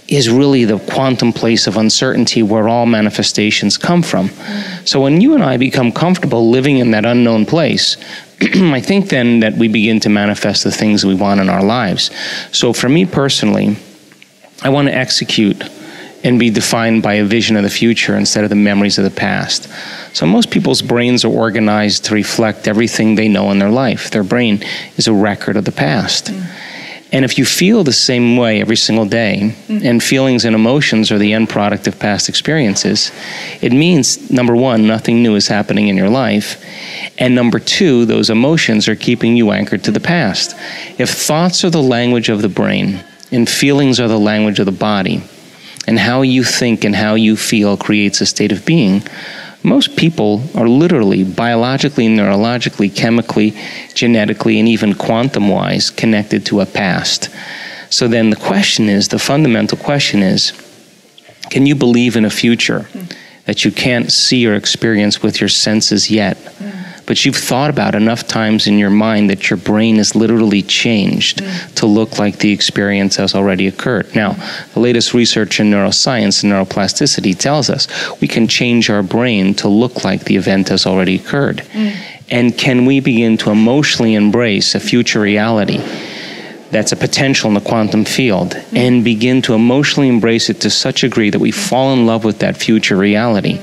is really the quantum place of uncertainty where all manifestations come from. So when you and I become comfortable living in that unknown place, I think then that we begin to manifest the things we want in our lives. So for me personally, I want to execute and be defined by a vision of the future instead of the memories of the past. So most people's brains are organized to reflect everything they know in their life. Their brain is a record of the past. And if you feel the same way every single day, and feelings and emotions are the end product of past experiences, it means, number one, nothing new is happening in your life. And number two, those emotions are keeping you anchored to the past. If thoughts are the language of the brain, and feelings are the language of the body, and how you think and how you feel creates a state of being, most people are literally biologically, neurologically, chemically, genetically, and even quantum-wise connected to a past. So then the question is, the fundamental question is, can you believe in a future that you can't see or experience with your senses yet, but you've thought about enough times in your mind that your brain is literally changed to look like the experience has already occurred. Now, the latest research in neuroscience and neuroplasticity tells us we can change our brain to look like the event has already occurred. And can we begin to emotionally embrace a future reality that's a potential in the quantum field and begin to emotionally embrace it to such a degree that we fall in love with that future reality,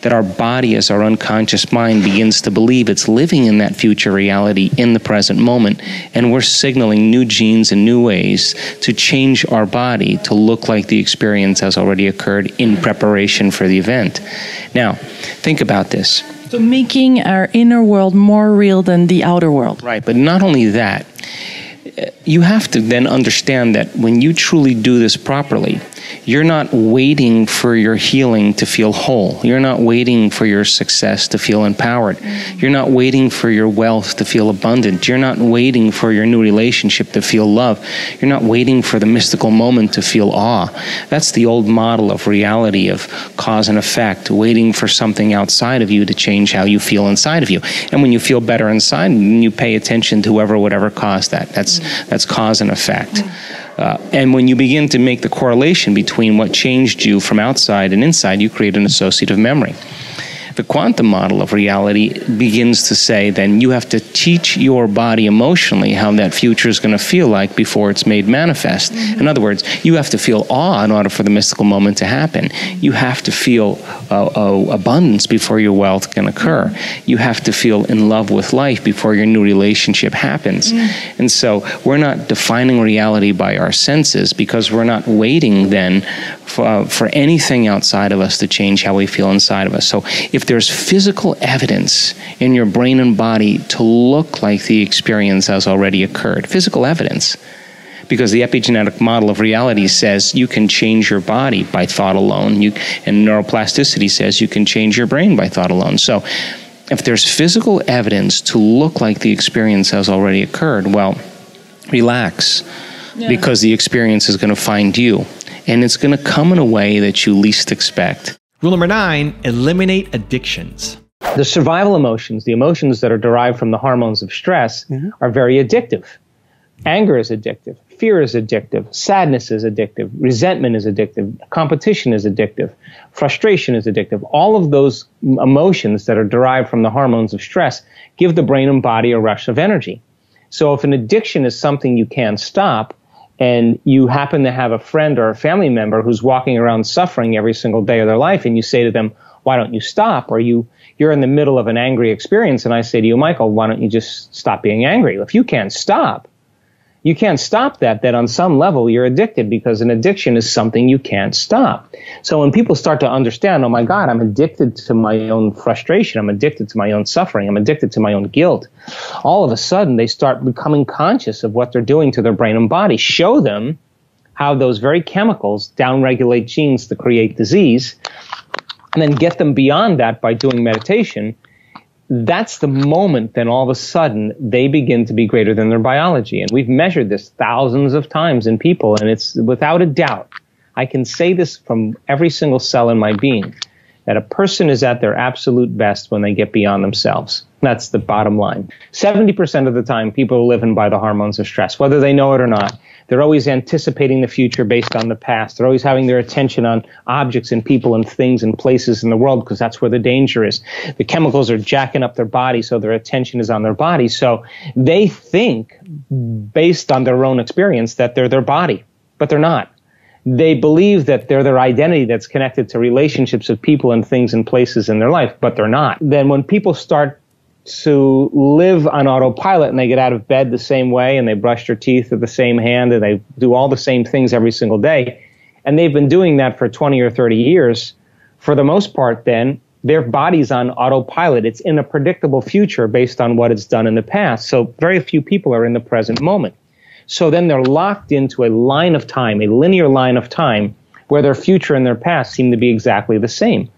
that our body as our unconscious mind begins to believe it's living in that future reality in the present moment, and we're signaling new genes and new ways to change our body to look like the experience has already occurred in preparation for the event. Now, think about this. So making our inner world more real than the outer world. Right, but not only that, you have to then understand that when you truly do this properly, you're not waiting for your healing to feel whole. You're not waiting for your success to feel empowered. You're not waiting for your wealth to feel abundant. You're not waiting for your new relationship to feel love. You're not waiting for the mystical moment to feel awe. That's the old model of reality, of cause and effect, waiting for something outside of you to change how you feel inside of you. And when you feel better inside, you pay attention to whoever, whatever caused that. That's cause and effect. And when you begin to make the correlation between what changed you from outside and inside, you create an associative memory. The quantum model of reality begins to say then you have to teach your body emotionally how that future is going to feel like before it's made manifest. In other words, you have to feel awe in order for the mystical moment to happen. You have to feel abundance before your wealth can occur. You have to feel in love with life before your new relationship happens. And so we're not defining reality by our senses because we're not waiting then for anything outside of us to change how we feel inside of us. So if there's physical evidence in your brain and body to look like the experience has already occurred, physical evidence, because the epigenetic model of reality says you can change your body by thought alone, and neuroplasticity says you can change your brain by thought alone. So if there's physical evidence to look like the experience has already occurred, well, relax, because the experience is going to find you. And it's going to come in a way that you least expect. Rule number 9, eliminate addictions. The survival emotions, the emotions that are derived from the hormones of stress, are very addictive. Anger is addictive. Fear is addictive. Sadness is addictive. Resentment is addictive. Competition is addictive. Frustration is addictive. All of those emotions that are derived from the hormones of stress give the brain and body a rush of energy. So if an addiction is something you can't stop, and you happen to have a friend or a family member who's walking around suffering every single day of their life, and you say to them, why don't you stop? Or you're in the middle of an angry experience, and I say to you, Michael, why don't you just stop being angry? If you can't stop that, then on some level you're addicted, because an addiction is something you can't stop. So when people start to understand, oh my God, I'm addicted to my own frustration, I'm addicted to my own suffering, I'm addicted to my own guilt, all of a sudden they start becoming conscious of what they're doing to their brain and body. Show them how those very chemicals downregulate genes to create disease, and then get them beyond that by doing meditation. That's the moment then all of a sudden they begin to be greater than their biology. And we've measured this thousands of times in people, and it's without a doubt, I can say this from every single cell in my being, that a person is at their absolute best when they get beyond themselves. That's the bottom line. 70% of the time, people are living by the hormones of stress, whether they know it or not. They're always anticipating the future based on the past. They're always having their attention on objects and people and things and places in the world, because that's where the danger is. The chemicals are jacking up their body, so their attention is on their body. So they think, based on their own experience, that they're their body, but they're not. They believe that they're their identity that's connected to relationships of people and things and places in their life, but they're not. Then when people start to live on autopilot and they get out of bed the same way and they brush their teeth with the same hand and they do all the same things every single day, and they've been doing that for 20 or 30 years, for the most part then, their body's on autopilot. It's in a predictable future based on what it's done in the past. So very few people are in the present moment. So then they're locked into a line of time, a linear line of time, where their future and their past seem to be exactly the same.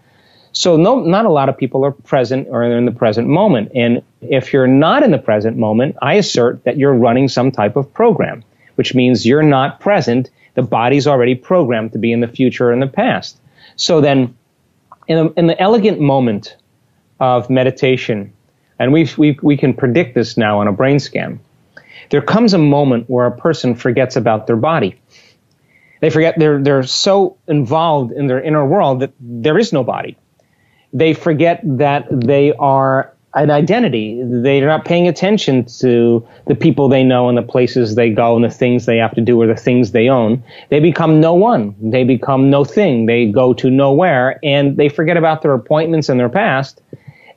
So not a lot of people are present or in the present moment. And if you're not in the present moment, I assert that you're running some type of program, which means you're not present. The body's already programmed to be in the future or in the past. So then in the elegant moment of meditation, And we can predict this now on a brain scan. There comes a moment where a person forgets about their body. They forget, they're so involved in their inner world that there is no body. They forget that they are an identity. They're not paying attention to the people they know and the places they go and the things they have to do or the things they own. They become no one. They become no thing. They go to nowhere, and they forget about their appointments and their past,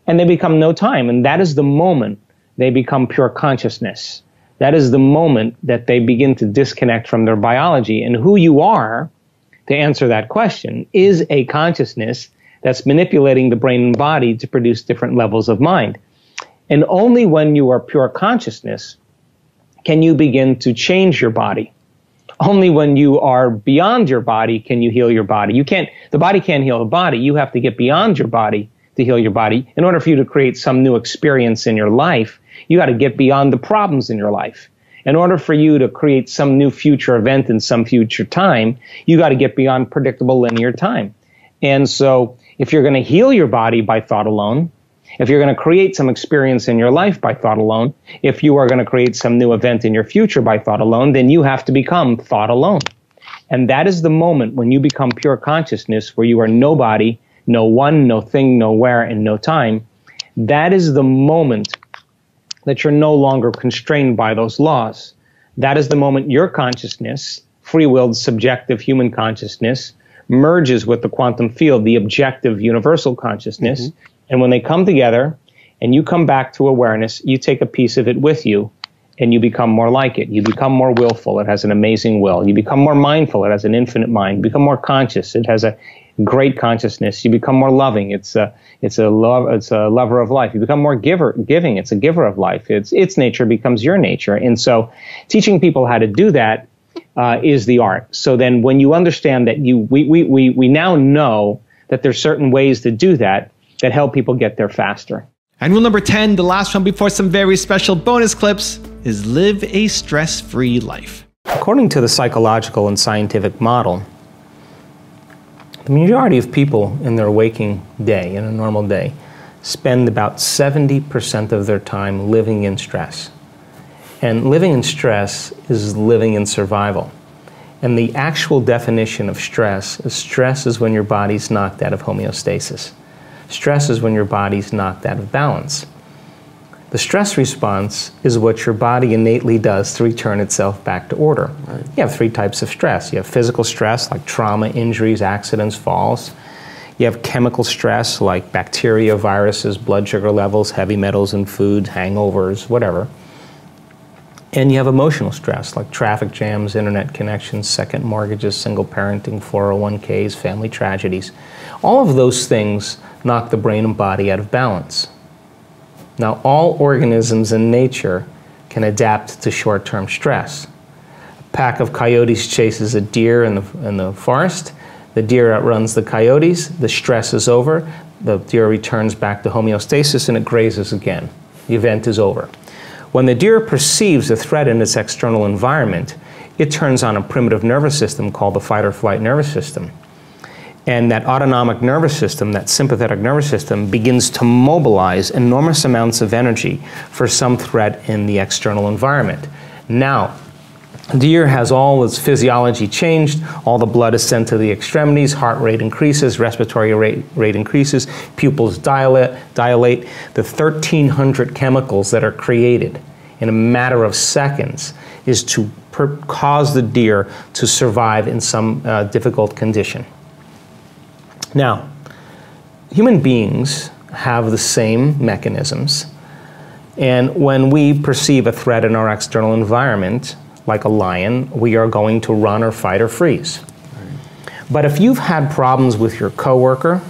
and they become no time. And that is the moment they become pure consciousness. That is the moment that they begin to disconnect from their biology. And who you are, to answer that question, is a consciousness that's manipulating the brain and body to produce different levels of mind. And only when you are pure consciousness can you begin to change your body. Only when you are beyond your body can you heal your body. The body can't heal the body. You have to get beyond your body to heal your body. In order for you to create some new experience in your life, you got to get beyond the problems in your life. In order for you to create some new future event in some future time, you got to get beyond predictable linear time. And so if you're going to heal your body by thought alone, if you're going to create some experience in your life by thought alone, if you are going to create some new event in your future by thought alone, then you have to become thought alone. And that is the moment when you become pure consciousness, where you are nobody, no one, no thing, no where, and no time. That is the moment that you're no longer constrained by those laws. That is the moment your consciousness, free-willed, subjective human consciousness, merges with the quantum field, the objective universal consciousness. Mm-hmm. And when they come together and you come back to awareness, you take a piece of it with you and you become more like it. You become more willful. It has an amazing will. You become more mindful. It has an infinite mind. You become more conscious. It has a great consciousness. You become more loving. It's a lover of life. You become more giving. It's a giver of life. Its nature becomes your nature. And so teaching people how to do that is the art. So then when you understand that we now know that there's certain ways to do that help people get there faster. And rule number 10, the last one before some very special bonus clips, is live a stress-free life. According to the psychological and scientific model, the majority of people in their waking day, in a normal day, spend about 70% of their time living in stress. And living in stress is living in survival. And the actual definition of stress is when your body's knocked out of homeostasis. Stress is when your body's knocked out of balance. The stress response is what your body innately does to return itself back to order. Right. You have 3 types of stress. You have physical stress, like trauma, injuries, accidents, falls. You have chemical stress, like bacteria, viruses, blood sugar levels, heavy metals in food, hangovers, whatever. And you have emotional stress, like traffic jams, internet connections, second mortgages, single parenting, 401ks, family tragedies. All of those things knock the brain and body out of balance. Now, all organisms in nature can adapt to short-term stress. A pack of coyotes chases a deer in the forest. The deer outruns the coyotes. The stress is over. The deer returns back to homeostasis and it grazes again. The event is over. When the deer perceives a threat in its external environment, it turns on a primitive nervous system called the fight or flight nervous system. And that autonomic nervous system, that sympathetic nervous system, begins to mobilize enormous amounts of energy for some threat in the external environment. Now, deer has all its physiology changed, all the blood is sent to the extremities, heart rate increases, respiratory rate increases, pupils dilate. The 1,300 chemicals that are created in a matter of seconds is to cause the deer to survive in some difficult condition. Now, human beings have the same mechanisms, and when we perceive a threat in our external environment, like a lion, we are going to run or fight or freeze. But if you've had problems with your coworker,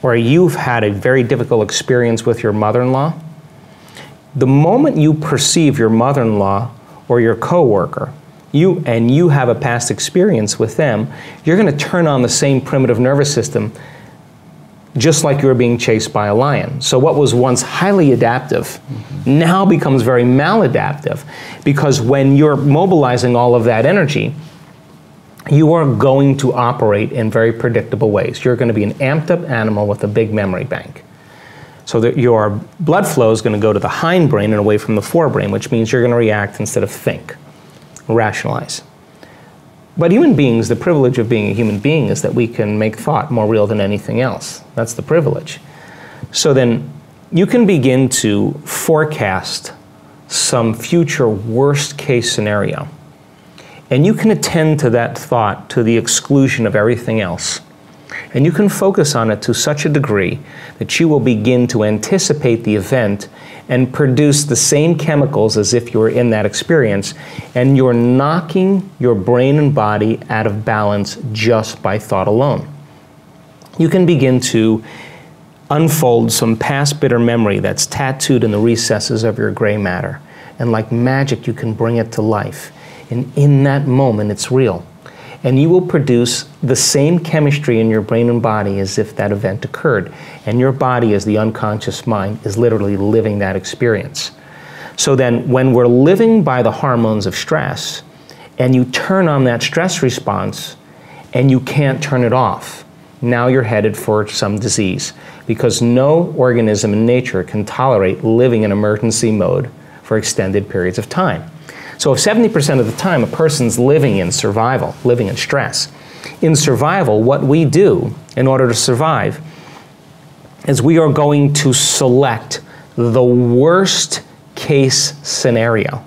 or you've had a very difficult experience with your mother-in-law, the moment you perceive your mother-in-law or your coworker, you have a past experience with them, you're going to turn on the same primitive nervous system just like you were being chased by a lion. So what was once highly adaptive now becomes very maladaptive, because when you're mobilizing all of that energy, you are going to operate in very predictable ways. You're going to be an amped up animal with a big memory bank. So that your blood flow is going to go to the hindbrain and away from the forebrain, which means you're going to react instead of think, rationalize. But human beings, the privilege of being a human being is that we can make thought more real than anything else. That's the privilege. So then you can begin to forecast some future worst case scenario. And you can attend to that thought to the exclusion of everything else. And you can focus on it to such a degree that you will begin to anticipate the event and produce the same chemicals as if you were in that experience. And you're knocking your brain and body out of balance just by thought alone. You can begin to unfold some past bitter memory that's tattooed in the recesses of your gray matter. And like magic, you can bring it to life. And in that moment, it's real. And you will produce the same chemistry in your brain and body as if that event occurred. And your body, as the unconscious mind, is literally living that experience. So then, when we're living by the hormones of stress, and you turn on that stress response, and you can't turn it off, now you're headed for some disease. Because no organism in nature can tolerate living in emergency mode for extended periods of time. So if 70% of the time a person's living in survival, living in stress, in survival, what we do in order to survive is we are going to select the worst case scenario.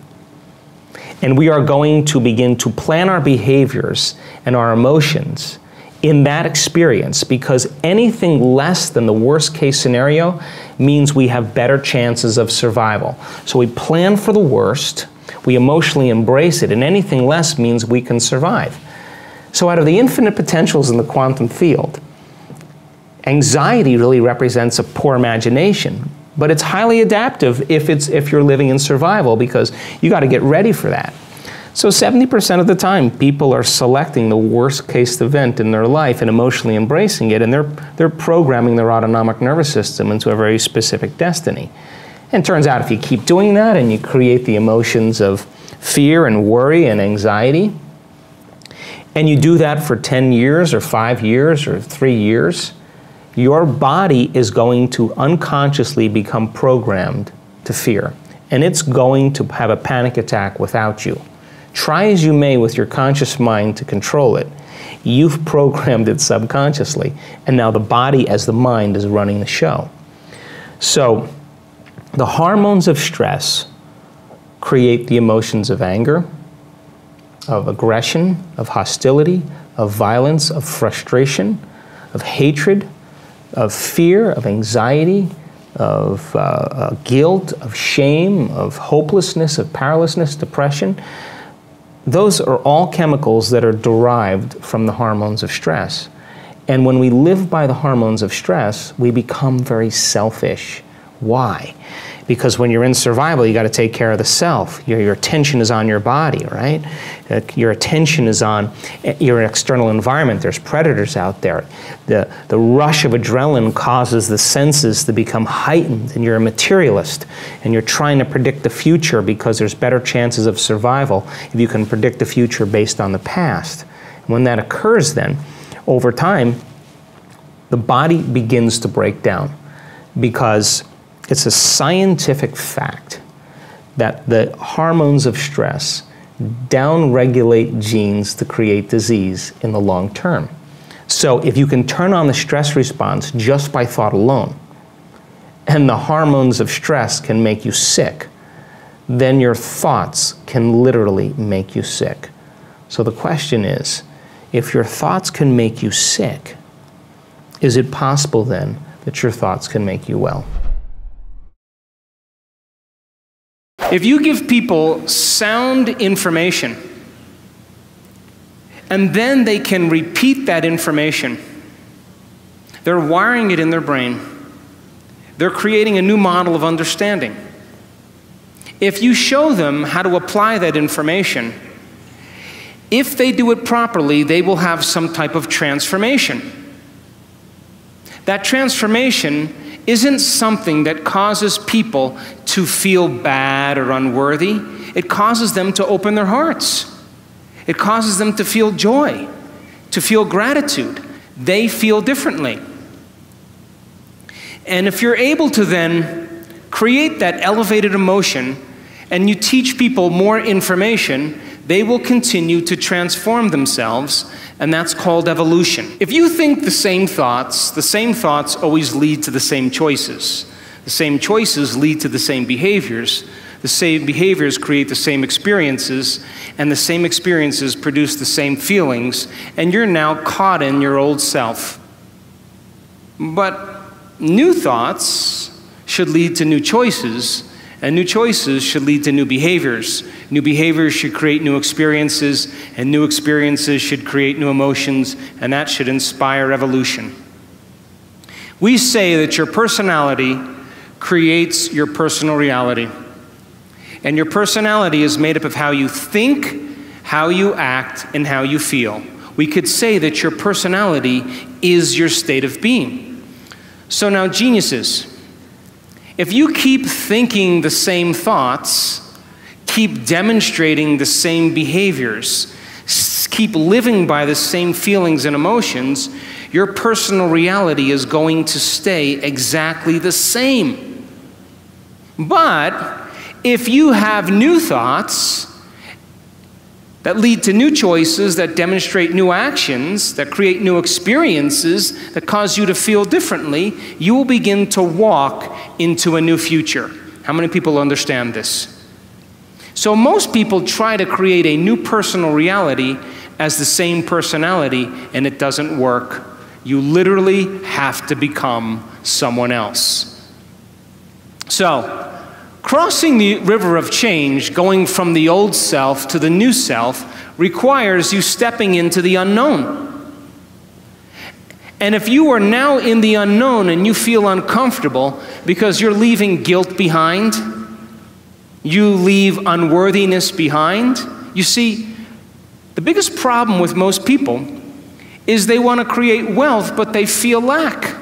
And we are going to begin to plan our behaviors and our emotions in that experience, because anything less than the worst case scenario means we have better chances of survival. So we plan for the worst, we emotionally embrace it, and anything less means we can survive. So out of the infinite potentials in the quantum field, anxiety really represents a poor imagination, but it's highly adaptive if you're living in survival, because you got to get ready for that. So 70% of the time, people are selecting the worst case event in their life and emotionally embracing it, and they're programming their autonomic nervous system into a very specific destiny. And it turns out if you keep doing that and you create the emotions of fear and worry and anxiety, and you do that for 10 years or 5 years or 3 years, your body is going to unconsciously become programmed to fear. And it's going to have a panic attack without you. Try as you may with your conscious mind to control it, you've programmed it subconsciously, and now the body as the mind is running the show. So the hormones of stress create the emotions of anger, of aggression, of hostility, of violence, of frustration, of hatred, of fear, of anxiety, of guilt, of shame, of hopelessness, of powerlessness, depression. Those are all chemicals that are derived from the hormones of stress. And when we live by the hormones of stress, we become very selfish. Why? Because when you're in survival, you got to take care of the self. Your attention is on your body, right? Your attention is on your external environment. There's predators out there. The rush of adrenaline causes the senses to become heightened, and you're a materialist, and you're trying to predict the future because there's better chances of survival if you can predict the future based on the past. And when that occurs then, over time, the body begins to break down, because it's a scientific fact that the hormones of stress downregulate genes to create disease in the long term. So if you can turn on the stress response just by thought alone, and the hormones of stress can make you sick, then your thoughts can literally make you sick. So the question is, if your thoughts can make you sick, is it possible then that your thoughts can make you well? If you give people sound information, and then they can repeat that information, they're wiring it in their brain. They're creating a new model of understanding. If you show them how to apply that information, if they do it properly, they will have some type of transformation. That transformation isn't something that causes people to feel bad or unworthy. It causes them to open their hearts. It causes them to feel joy, to feel gratitude. They feel differently. And if you're able to then create that elevated emotion and you teach people more information, they will continue to transform themselves, and that's called evolution. If you think the same thoughts always lead to the same choices. The same choices lead to the same behaviors. The same behaviors create the same experiences, and the same experiences produce the same feelings, and you're now caught in your old self. But new thoughts should lead to new choices, and new choices should lead to new behaviors. New behaviors should create new experiences, and new experiences should create new emotions, and that should inspire evolution. We say that your personality creates your personal reality. And your personality is made up of how you think, how you act, and how you feel. We could say that your personality is your state of being. So now, geniuses, if you keep thinking the same thoughts, keep demonstrating the same behaviors, keep living by the same feelings and emotions, your personal reality is going to stay exactly the same. But if you have new thoughts that lead to new choices, that demonstrate new actions, that create new experiences, that cause you to feel differently, you will begin to walk into a new future. How many people understand this? So most people try to create a new personal reality as the same personality, and it doesn't work. You literally have to become someone else. So, crossing the river of change, going from the old self to the new self, requires you stepping into the unknown. And if you are now in the unknown and you feel uncomfortable because you're leaving guilt behind, you leave unworthiness behind, you see, the biggest problem with most people is they want to create wealth, but they feel lack.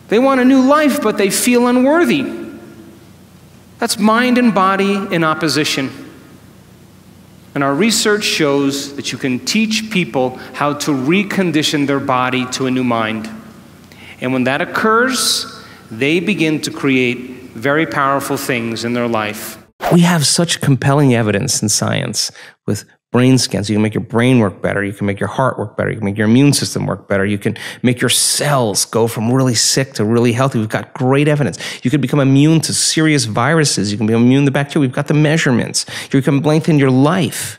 They want a new life, but they feel unworthy. That's mind and body in opposition. And our research shows that you can teach people how to recondition their body to a new mind. And when that occurs, they begin to create very powerful things in their life. We have such compelling evidence in science with brain scans. You can make your brain work better. You can make your heart work better. You can make your immune system work better. You can make your cells go from really sick to really healthy. We've got great evidence. You can become immune to serious viruses. You can become immune to bacteria. We've got the measurements. You can lengthen your life.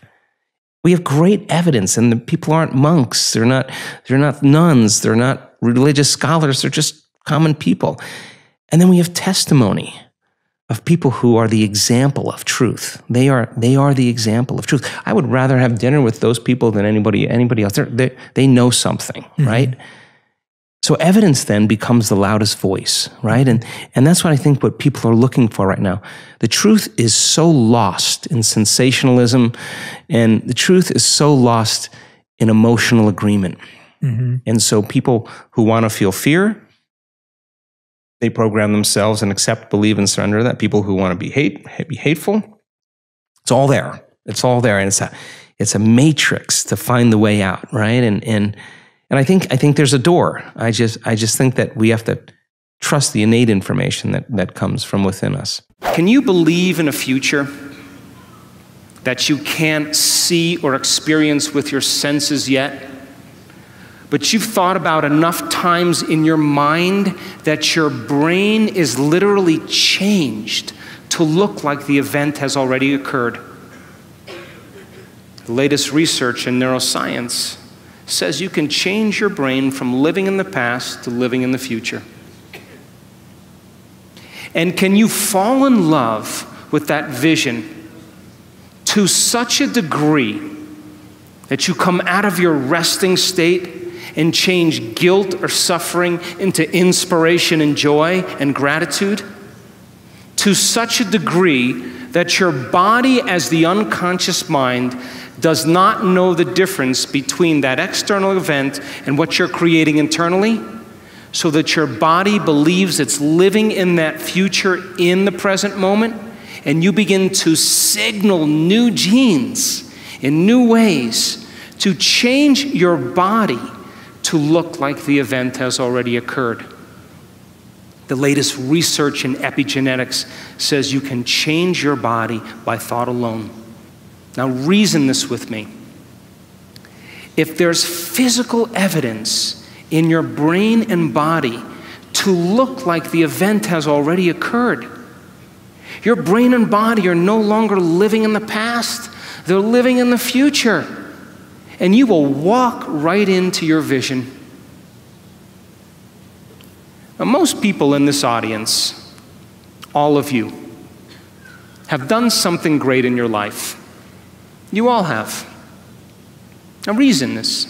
We have great evidence, and the people aren't monks. They're not nuns. They're not religious scholars. They're just common people. And then we have testimony of people who are the example of truth. They are the example of truth. I would rather have dinner with those people than anybody else. They know something, right? So evidence then becomes the loudest voice, right? And that's what I think what people are looking for right now. The truth is so lost in sensationalism, and the truth is so lost in emotional agreement. And so people who want to feel fear, they program themselves and accept, believe, and surrender that. People who want to be hateful, it's all there. It's all there, and it's a matrix to find the way out, right? And I think there's a door. I just think that we have to trust the innate information that comes from within us. Can you believe in a future that you can't see or experience with your senses yet? But you've thought about enough times in your mind that your brain is literally changed to look like the event has already occurred. The latest research in neuroscience says you can change your brain from living in the past to living in the future. And can you fall in love with that vision to such a degree that you come out of your resting state and change guilt or suffering into inspiration and joy and gratitude? To such a degree that your body, as the unconscious mind, does not know the difference between that external event and what you're creating internally, so that your body believes it's living in that future in the present moment, and you begin to signal new genes in new ways to change your body to look like the event has already occurred. The latest research in epigenetics says you can change your body by thought alone. Now reason this with me. If there's physical evidence in your brain and body to look like the event has already occurred, your brain and body are no longer living in the past, they're living in the future. And you will walk right into your vision. Now, most people in this audience, all of you, have done something great in your life. You all have. Now reason this.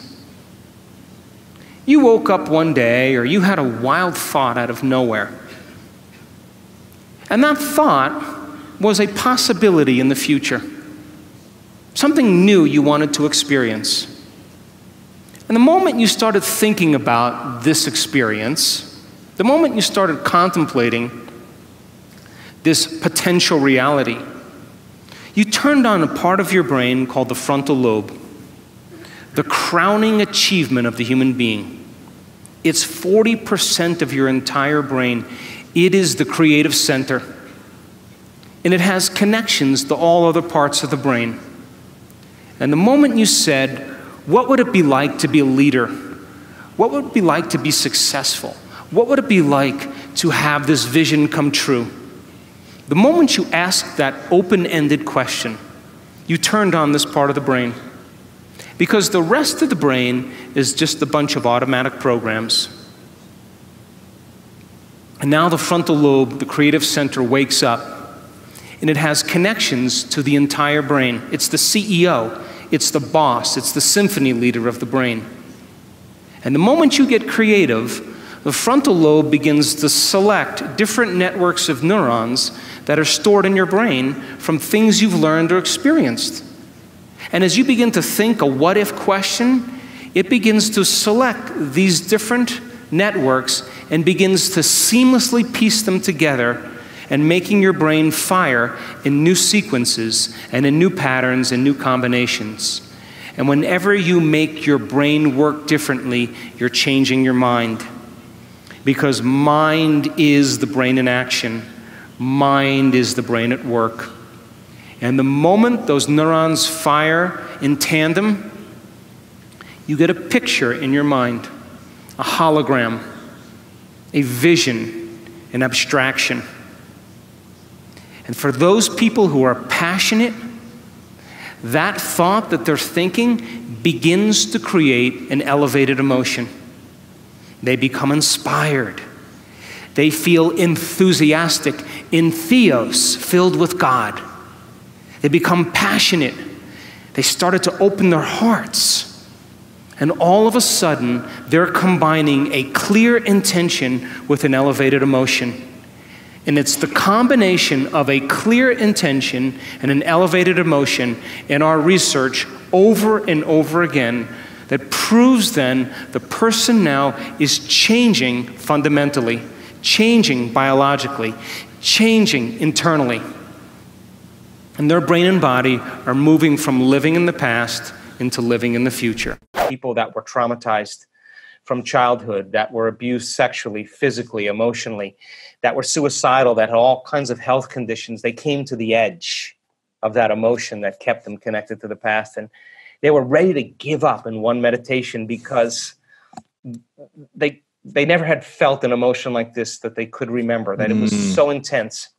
You woke up one day, or you had a wild thought out of nowhere. And that thought was a possibility in the future. Something new you wanted to experience. And the moment you started thinking about this experience, the moment you started contemplating this potential reality, you turned on a part of your brain called the frontal lobe, the crowning achievement of the human being. It's 40% of your entire brain. It is the creative center. And it has connections to all other parts of the brain. And the moment you said, what would it be like to be a leader? What would it be like to be successful? What would it be like to have this vision come true? The moment you asked that open-ended question, you turned on this part of the brain. Because the rest of the brain is just a bunch of automatic programs. And now the frontal lobe, the creative center, wakes up. And it has connections to the entire brain. It's the CEO, it's the boss, it's the symphony leader of the brain. And the moment you get creative, the frontal lobe begins to select different networks of neurons that are stored in your brain from things you've learned or experienced. And as you begin to think a what-if question, it begins to select these different networks and begins to seamlessly piece them together, and making your brain fire in new sequences and in new patterns and new combinations. And whenever you make your brain work differently, you're changing your mind. Because mind is the brain in action. Mind is the brain at work. And the moment those neurons fire in tandem, you get a picture in your mind, a hologram, a vision, an abstraction. And for those people who are passionate, that thought that they're thinking begins to create an elevated emotion. They become inspired. They feel enthusiastic, entheos, filled with God. They become passionate. They started to open their hearts. And all of a sudden, they're combining a clear intention with an elevated emotion. And it's the combination of a clear intention and an elevated emotion in our research over and over again that proves then the person now is changing fundamentally, changing biologically, changing internally. And their brain and body are moving from living in the past into living in the future. People that were traumatized from childhood, that were abused sexually, physically, emotionally, that were suicidal, that had all kinds of health conditions, they came to the edge of that emotion that kept them connected to the past. And they were ready to give up in one meditation because they never had felt an emotion like this that they could remember, that it was so intense.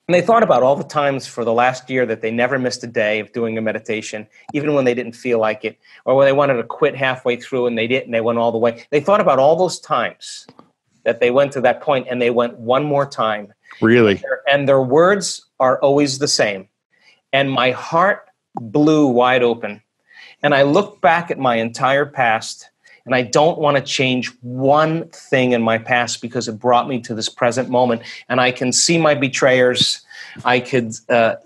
And they thought about all the times for the last year that they never missed a day of doing a meditation, even when they didn't feel like it, or when they wanted to quit halfway through and they didn't, they went all the way. They thought about all those times that they went to that point and they went one more time. Really? And their words are always the same. And my heart blew wide open. And I look back at my entire past, and I don't want to change one thing in my past because it brought me to this present moment. And I can see my betrayers. I could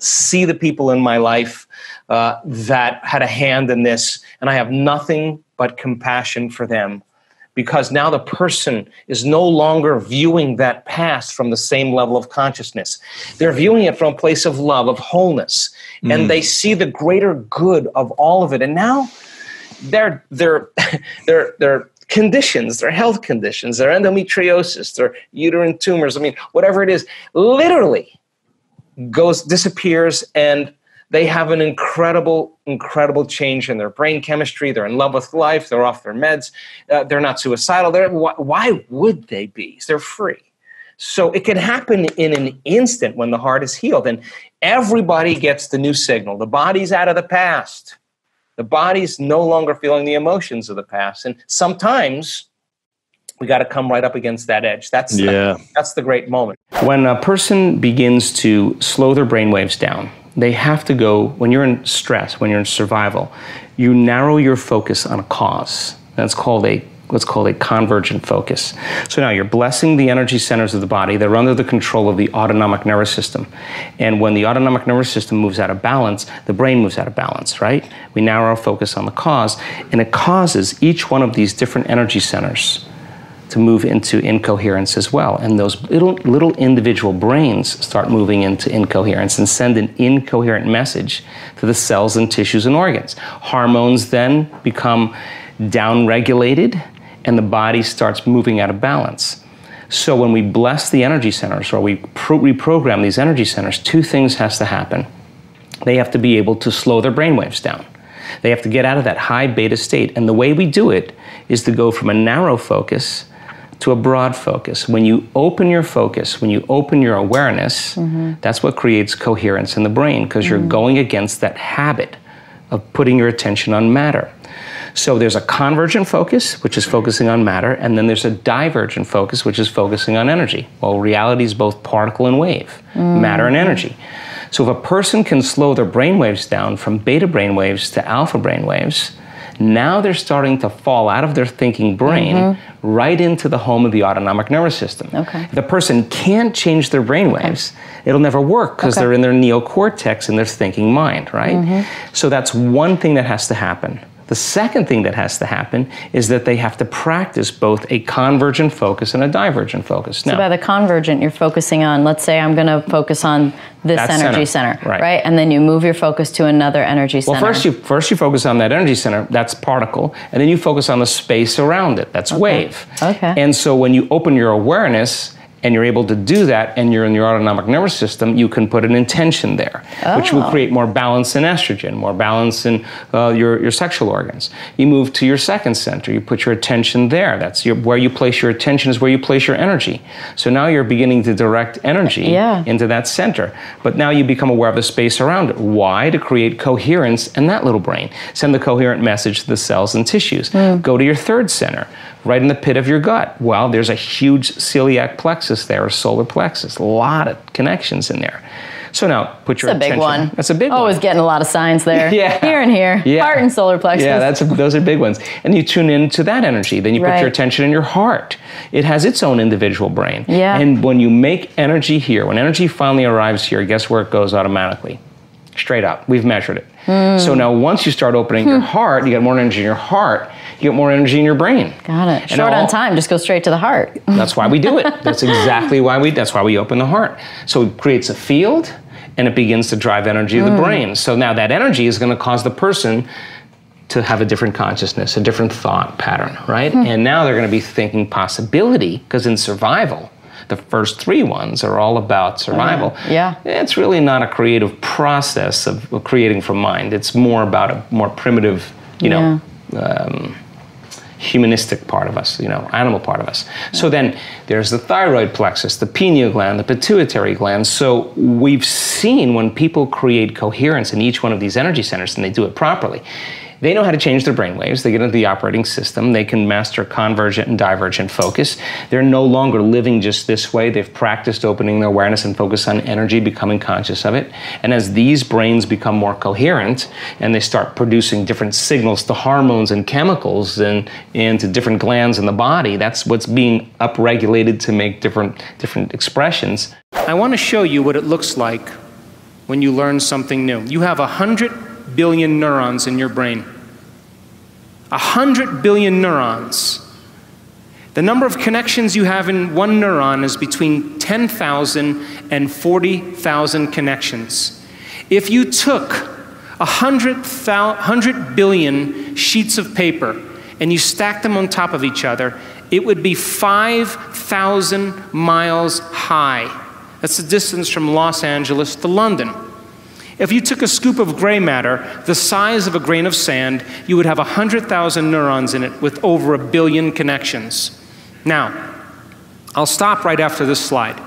see the people in my life that had a hand in this. And I have nothing but compassion for them, because now the person is no longer viewing that past from the same level of consciousness. They're viewing it from a place of love, of wholeness. And they see the greater good of all of it. And now they're conditions, their health conditions, their endometriosis, their uterine tumors, I mean, whatever it is, literally disappears, and they have an incredible change in their brain chemistry. They're in love with life. They're off their meds. They're not suicidal. Why would they be? They're free. So it can happen in an instant when the heart is healed, and everybody gets the new signal. The body's out of the past. The body's no longer feeling the emotions of the past. And sometimes we got to come right up against that edge. That's the great moment. When a person begins to slow their brain waves down, they have to go, when you're in stress, when you're in survival, you narrow your focus on a cause. That's called what's called a convergent focus. So now you're blessing the energy centers of the body. They're under the control of the autonomic nervous system. And when the autonomic nervous system moves out of balance, the brain moves out of balance, right? We narrow our focus on the cause, and it causes each one of these different energy centers to move into incoherence as well. And those little individual brains start moving into incoherence and send an incoherent message to the cells and tissues and organs. Hormones then become downregulated, and the body starts moving out of balance. So when we bless the energy centers, or we reprogram these energy centers, two things has to happen. They have to be able to slow their brainwaves down. They have to get out of that high beta state. And the way we do it is to go from a narrow focus to a broad focus. When you open your focus, when you open your awareness, that's what creates coherence in the brain, because you're going against that habit of putting your attention on matter. So there's a convergent focus, which is focusing on matter, and then there's a divergent focus, which is focusing on energy. Well, reality is both particle and wave, matter and energy. So if a person can slow their brainwaves down from beta brainwaves to alpha brainwaves, now they're starting to fall out of their thinking brain right into the home of the autonomic nervous system. If the person can't change their brainwaves, it'll never work, because they're in their neocortex in their thinking mind, right? So that's one thing that has to happen. The second thing that has to happen is that they have to practice both a convergent focus and a divergent focus. So by the convergent, you're focusing on, let's say I'm going to focus on this energy center, right? And then you move your focus to another energy center. Well, first you focus on that energy center, that's particle, and then you focus on the space around it, that's wave. And so when you open your awareness, and you're able to do that, and you're in your autonomic nervous system, you can put an intention there, which will create more balance in estrogen, more balance in your sexual organs. You move to your second center, you put your attention there. That's where you place your attention is where you place your energy. So now you're beginning to direct energy into that center. But now you become aware of the space around it. Why? To create coherence in that little brain. Send the coherent message to the cells and tissues. Go to your third center, right in the pit of your gut. Well, there's a huge celiac plexus there, or solar plexus. A lot of connections in there. So now put your attention. That's a big one. That's a big one. Always getting a lot of signs there. Here and here. Heart and solar plexus. Yeah, those are big ones. And you tune into that energy. Then you put your attention in your heart. It has its own individual brain. And when you make energy here, when energy finally arrives here, guess where it goes automatically? Straight up. We've measured it. So now once you start opening your heart, you get more energy in your heart, you get more energy in your brain. Got it. And short on time, just go straight to the heart. That's why we do it. That's exactly why that's why we open the heart. So it creates a field, and it begins to drive energy of the brain. So now that energy is going to cause the person to have a different consciousness, a different thought pattern, right? And now they're going to be thinking possibility, because in survival, the first three ones are all about survival. It's really not a creative process of creating from mind. It's more about a more primitive, humanistic part of us, animal part of us. So then there's the thyroid plexus, the pineal gland, the pituitary gland. So we've seen when people create coherence in each one of these energy centers, and they do it properly, they know how to change their brainwaves. They get into the operating system. They can master convergent and divergent focus. They're no longer living just this way. They've practiced opening their awareness and focus on energy, becoming conscious of it. And as these brains become more coherent, and they start producing different signals to hormones and chemicals and to different glands in the body, that's what's being upregulated to make different expressions. I want to show you what it looks like when you learn something new. You have 100 billion neurons in your brain. 100 billion neurons. The number of connections you have in one neuron is between 10,000 and 40,000 connections. If you took 100 billion sheets of paper and you stack them on top of each other, it would be 5,000 miles high. That's the distance from Los Angeles to London. If you took a scoop of gray matter, the size of a grain of sand, you would have 100,000 neurons in it with over 1 billion connections. Now, I'll stop right after this slide.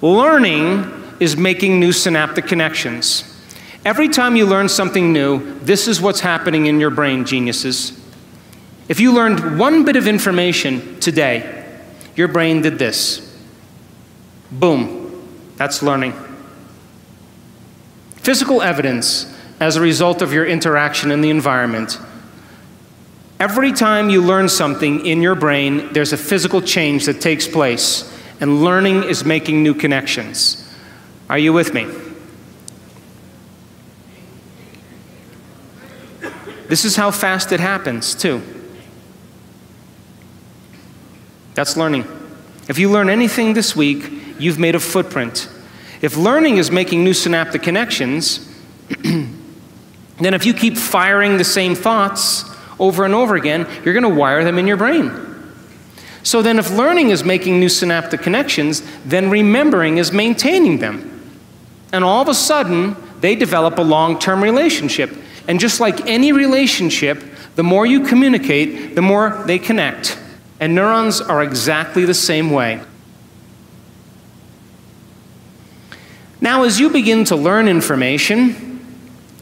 Learning is making new synaptic connections. Every time you learn something new, this is what's happening in your brain, geniuses. If you learned one bit of information today, your brain did this. Boom. That's learning. Physical evidence as a result of your interaction in the environment. Every time you learn something in your brain, there's a physical change that takes place, and learning is making new connections. Are you with me? This is how fast it happens, too. That's learning. If you learn anything this week, you've made a footprint. If learning is making new synaptic connections, then if you keep firing the same thoughts over and over again, you're going to wire them in your brain. So then if learning is making new synaptic connections, then remembering is maintaining them. And all of a sudden, they develop a long-term relationship. And just like any relationship, the more you communicate, the more they connect. And neurons are exactly the same way. Now, as you begin to learn information,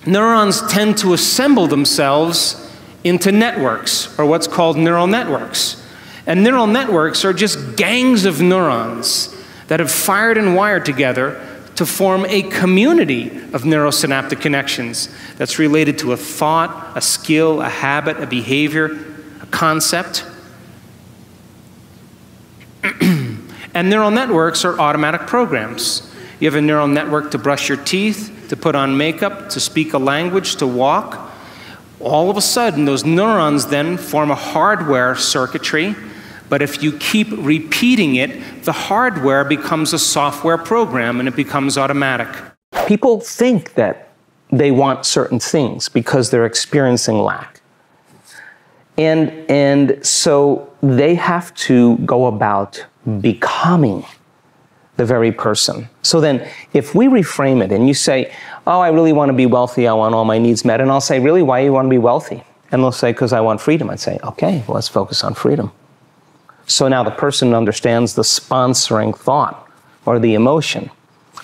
neurons tend to assemble themselves into networks, or what's called neural networks. And neural networks are just gangs of neurons that have fired and wired together to form a community of neurosynaptic connections that's related to a thought, a skill, a habit, a behavior, a concept. And neural networks are automatic programs. You have a neural network to brush your teeth, to put on makeup, to speak a language, to walk. All of a sudden, those neurons then form a hardware circuitry, but if you keep repeating it, the hardware becomes a software program and it becomes automatic. People think that they want certain things because they're experiencing lack. And so they have to go about becoming the very person. So then if we reframe it and you say, oh, I really want to be wealthy, I want all my needs met, and I'll say, really, why do you want to be wealthy? And they'll say, because I want freedom. I'd say, okay, well, let's focus on freedom. So now the person understands the sponsoring thought or the emotion.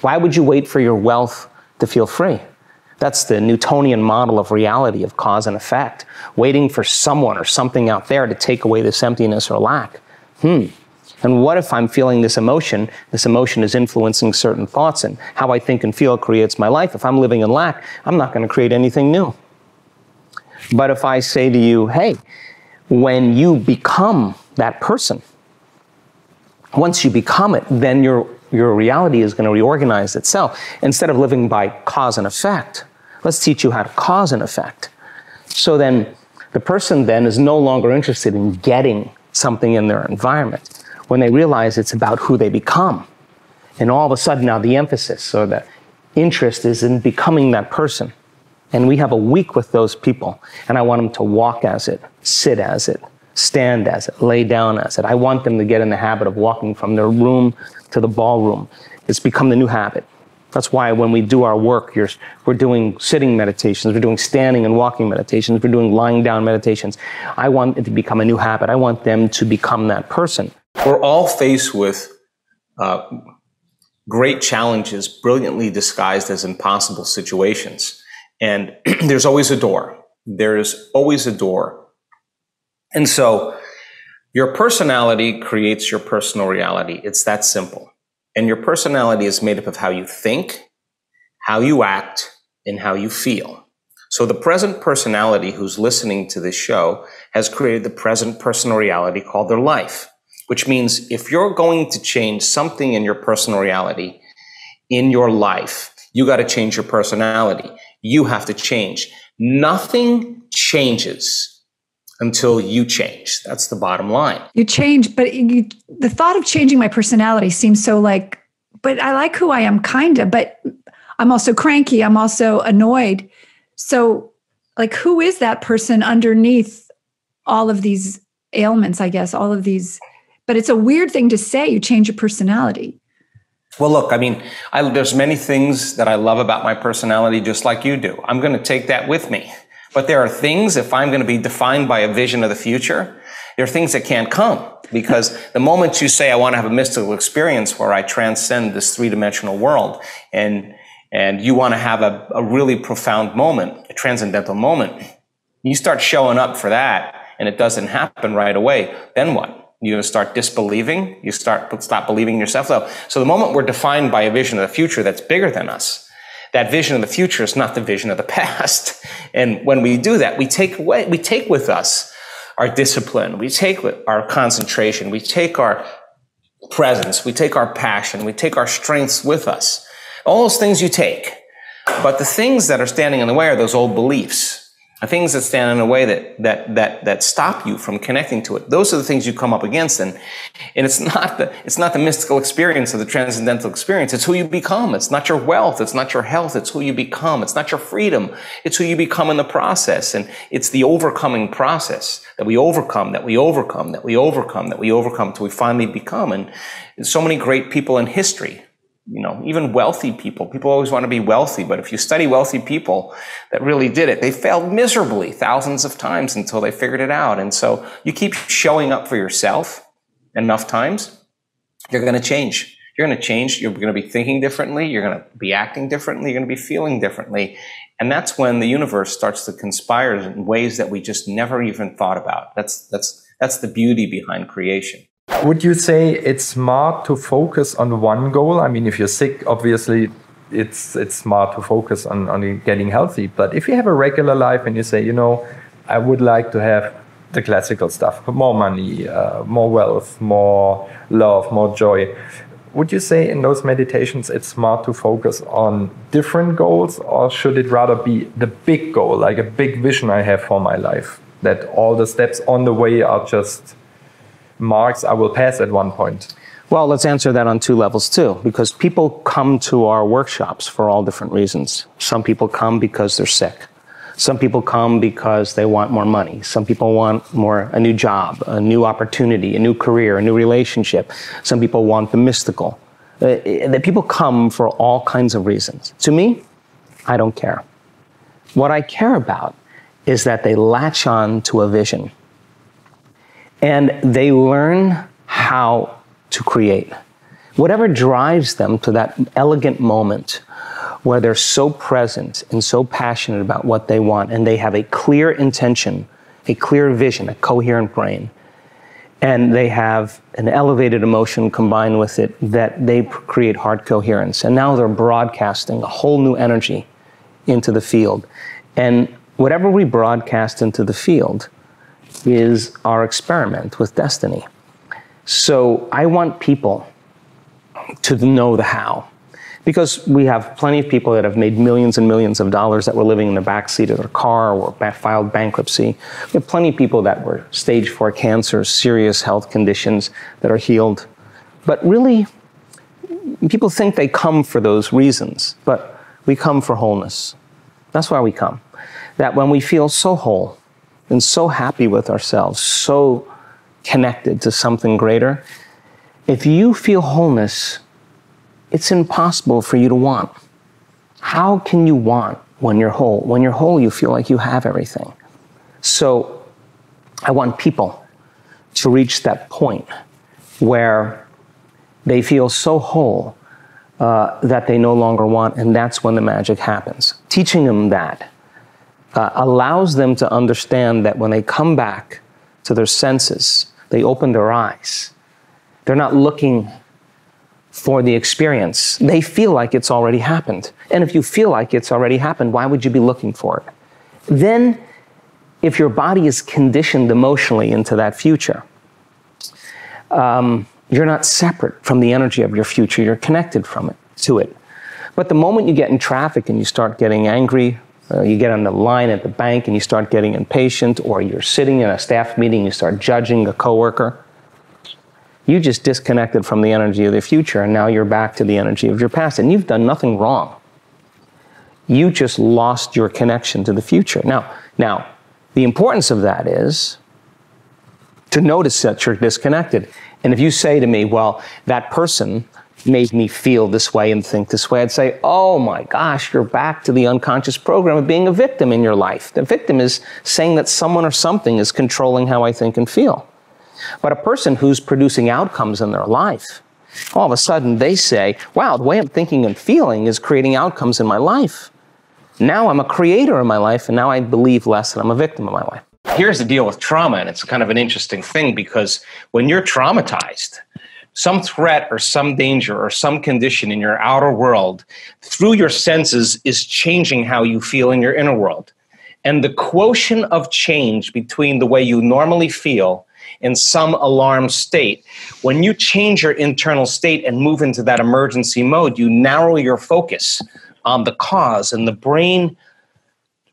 Why would you wait for your wealth to feel free? That's the Newtonian model of reality, of cause and effect, waiting for someone or something out there to take away this emptiness or lack. And what if I'm feeling this emotion is influencing certain thoughts, and how I think and feel creates my life. If I'm living in lack, I'm not going to create anything new. But if I say to you, hey, when you become that person, once you become it, then your reality is going to reorganize itself. Instead of living by cause and effect, let's teach you how to cause and effect. So then the person then is no longer interested in getting something in their environment when they realize it's about who they become. And all of a sudden now the emphasis or the interest is in becoming that person. And we have a week with those people, and I want them to walk as it, sit as it, stand as it, lay down as it. I want them to get in the habit of walking from their room to the ballroom. It's become the new habit. That's why when we do our work, we're doing sitting meditations, we're doing standing and walking meditations, we're doing lying down meditations. I want it to become a new habit. I want them to become that person. We're all faced with great challenges, brilliantly disguised as impossible situations. And there's always a door. There's always a door. And so your personality creates your personal reality. It's that simple. And your personality is made up of how you think, how you act, and how you feel. So the present personality who's listening to this show has created the present personal reality called their life, which means if you're going to change something in your personal reality in your life, you got to change your personality. You have to change. Nothing changes until you change. That's the bottom line. You change, but the thought of changing my personality seems so like, but I like who I am, kind of, but I'm also cranky. I'm also annoyed. So like, who is that person underneath all of these ailments, I guess, all of these, but it's a weird thing to say, you change your personality. Well, look, I mean, there's many things that I love about my personality, just like you do. I'm going to take that with me. But there are things, if I'm going to be defined by a vision of the future, there are things that can't come. Because the moment you say, I want to have a mystical experience where I transcend this three-dimensional world, and you want to have a really profound moment, a transcendental moment, you start showing up for that, and it doesn't happen right away, then what? You're going to start disbelieving. You stop believing in yourself. So the moment we're defined by a vision of the future that's bigger than us, that vision of the future is not the vision of the past. And when we do that, we take with us our discipline, we take our concentration, we take our presence, we take our passion, we take our strengths with us. All those things you take. But the things that are standing in the way are those old beliefs. The things that stand in the way that stop you from connecting to it. Those are the things you come up against, and it's not the mystical experience or the transcendental experience. It's who you become. It's not your wealth. It's not your health. It's who you become. It's not your freedom. It's who you become in the process, and it's the overcoming process that we overcome, that we overcome, that we overcome, that we overcome till we finally become. And so many great people in history. You know, even wealthy people. People always want to be wealthy, but if you study wealthy people that really did it, they failed miserably thousands of times until they figured it out. And so you keep showing up for yourself enough times, you're going to change. You're going to change. You're going to be thinking differently. You're going to be acting differently. You're going to be feeling differently. And that's when the universe starts to conspire in ways that we just never even thought about. That's the beauty behind creation. Would you say it's smart to focus on one goal? I mean, if you're sick, obviously it's smart to focus on getting healthy. But if you have a regular life and you say, you know, I would like to have the classical stuff, more money, more wealth, more love, more joy. Would you say in those meditations it's smart to focus on different goals, or should it rather be the big goal, like a big vision I have for my life, that all the steps on the way are just marks I will pass at one point? Well, let's answer that on two levels too, because people come to our workshops for all different reasons. Some people come because they're sick. Some people come because they want more money. Some people want a new job, a new opportunity, a new career, a new relationship. Some people want the mystical. The people come for all kinds of reasons. To me, I don't care. What I care about is that they latch on to a vision. And they learn how to create. Whatever drives them to that elegant moment where they're so present and so passionate about what they want, and they have a clear intention, a clear vision, a coherent brain, and they have an elevated emotion combined with it, that they create heart coherence. And now they're broadcasting a whole new energy into the field. And whatever we broadcast into the field is our experiment with destiny. So I want people to know the how, because we have plenty of people that have made millions and millions of dollars that were living in the backseat of their car or filed bankruptcy. We have plenty of people that were stage 4 cancer, serious health conditions that are healed. But really, people think they come for those reasons, but we come for wholeness. That's why we come. That when we feel so whole, and so happy with ourselves, so connected to something greater, if you feel wholeness, it's impossible for you to want. How can you want when you're whole? When you're whole, you feel like you have everything. So I want people to reach that point where they feel so whole that they no longer want, and that's when the magic happens. Teaching them that allows them to understand that when they come back to their senses, they open their eyes. They're not looking for the experience. They feel like it's already happened. And if you feel like it's already happened, why would you be looking for it? Then, if your body is conditioned emotionally into that future, you're not separate from the energy of your future. You're connected to it. But the moment you get in traffic and you start getting angry, you get on the line at the bank and you start getting impatient, or you're sitting in a staff meeting and you start judging a coworker, you just disconnected from the energy of the future, and now you're back to the energy of your past, and you've done nothing wrong. You just lost your connection to the future. Now, the importance of that is to notice that you're disconnected. And if you say to me, well, that person made me feel this way and think this way, I'd say, oh my gosh, you're back to the unconscious program of being a victim in your life. The victim is saying that someone or something is controlling how I think and feel. But a person who's producing outcomes in their life, all of a sudden they say, wow, the way I'm thinking and feeling is creating outcomes in my life. Now I'm a creator in my life, and now I believe less that I'm a victim of my life. Here's the deal with trauma, and it's kind of an interesting thing, because when you're traumatized, some threat or some danger or some condition in your outer world, through your senses, is changing how you feel in your inner world. And the quotient of change between the way you normally feel in some alarm state, when you change your internal state and move into that emergency mode, you narrow your focus on the cause, and the brain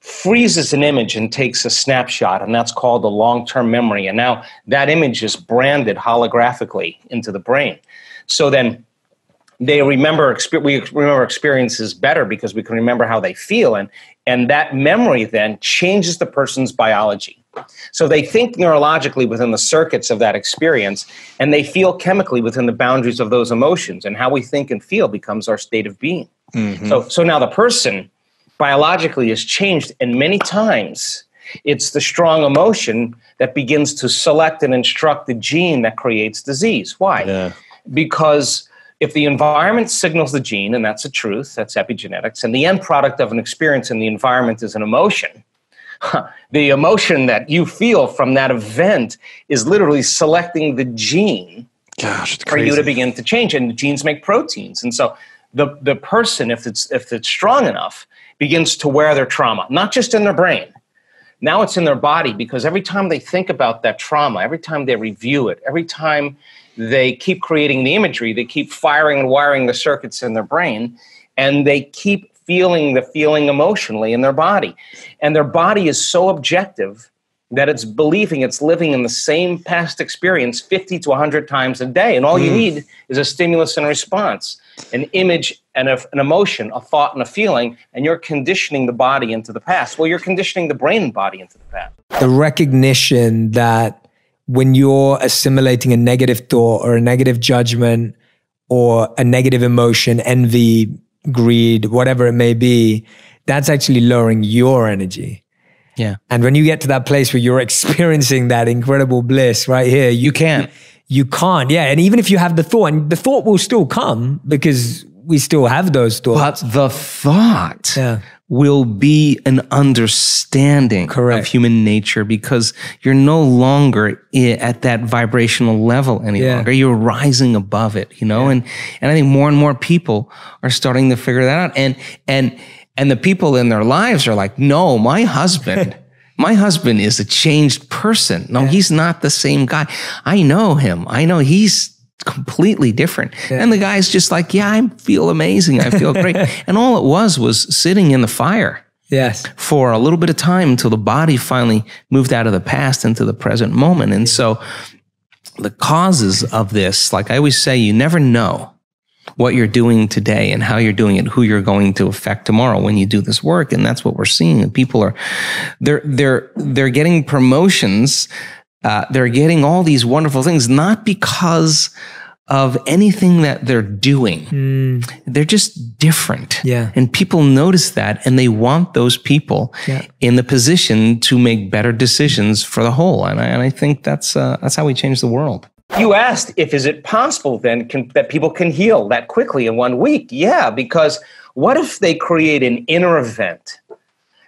freezes an image and takes a snapshot, and that's called a long-term memory. And now that image is branded holographically into the brain. So then we remember experiences better because we can remember how they feel, and that memory then changes the person's biology. So they think neurologically within the circuits of that experience, and they feel chemically within the boundaries of those emotions, and how we think and feel becomes our state of being. Mm-hmm. So now the person biologically is changed, and many times it's the strong emotion that begins to select and instruct the gene that creates disease. Why? Yeah. Because if the environment signals the gene, and that's a truth, that's epigenetics, and the end product of an experience in the environment is an emotion, the emotion that you feel from that event is literally selecting the gene for you to begin to change. And the genes make proteins. And so the person, if it's strong enough, begins to wear their trauma, not just in their brain. Now it's in their body, because every time they think about that trauma, every time they review it, every time they keep creating the imagery, they keep firing and wiring the circuits in their brain, and they keep feeling the feeling emotionally in their body. And their body is so objective that it's believing it's living in the same past experience 50 to 100 times a day. And all you need is a stimulus and a response, an image and an emotion, a thought and a feeling, and you're conditioning the body into the past. Well, you're conditioning the brain and body into the past. The recognition that when you're assimilating a negative thought or a negative judgment or a negative emotion, envy, greed, whatever it may be, that's actually lowering your energy. Yeah. And when you get to that place where you're experiencing that incredible bliss right here, you can't. Yeah. And even if you have the thought, and the thought will still come because we still have those thoughts. But the thought will be an understanding of human nature, because you're no longer at that vibrational level any longer. You're rising above it, you know? And I think more and more people are starting to figure that out. And the people in their lives are like, no, my husband is a changed person. No, he's not the same guy. I know him. I know he's completely different. And the guy's just like, yeah, I feel amazing. I feel great. And all it was sitting in the fire. Yes. For a little bit of time until the body finally moved out of the past into the present moment. And so the causes of this, like I always say, you never know what you're doing today and how you're doing it, who you're going to affect tomorrow when you do this work. And that's what we're seeing. And people are, they're getting promotions. They're getting all these wonderful things, not because of anything that they're doing. They're just different. Yeah. And people notice that, and they want those people in the position to make better decisions for the whole. And I think that's how we change the world. You asked is it possible then that people can heal that quickly in 1 week? Yeah, because what if they create an inner event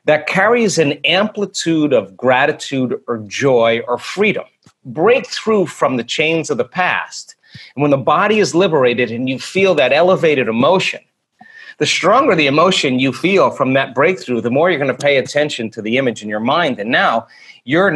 that carries an amplitude of gratitude or joy or freedom? Break through from the chains of the past. And when the body is liberated and you feel that elevated emotion, the stronger the emotion you feel from that breakthrough, the more you're going to pay attention to the image in your mind. And now you're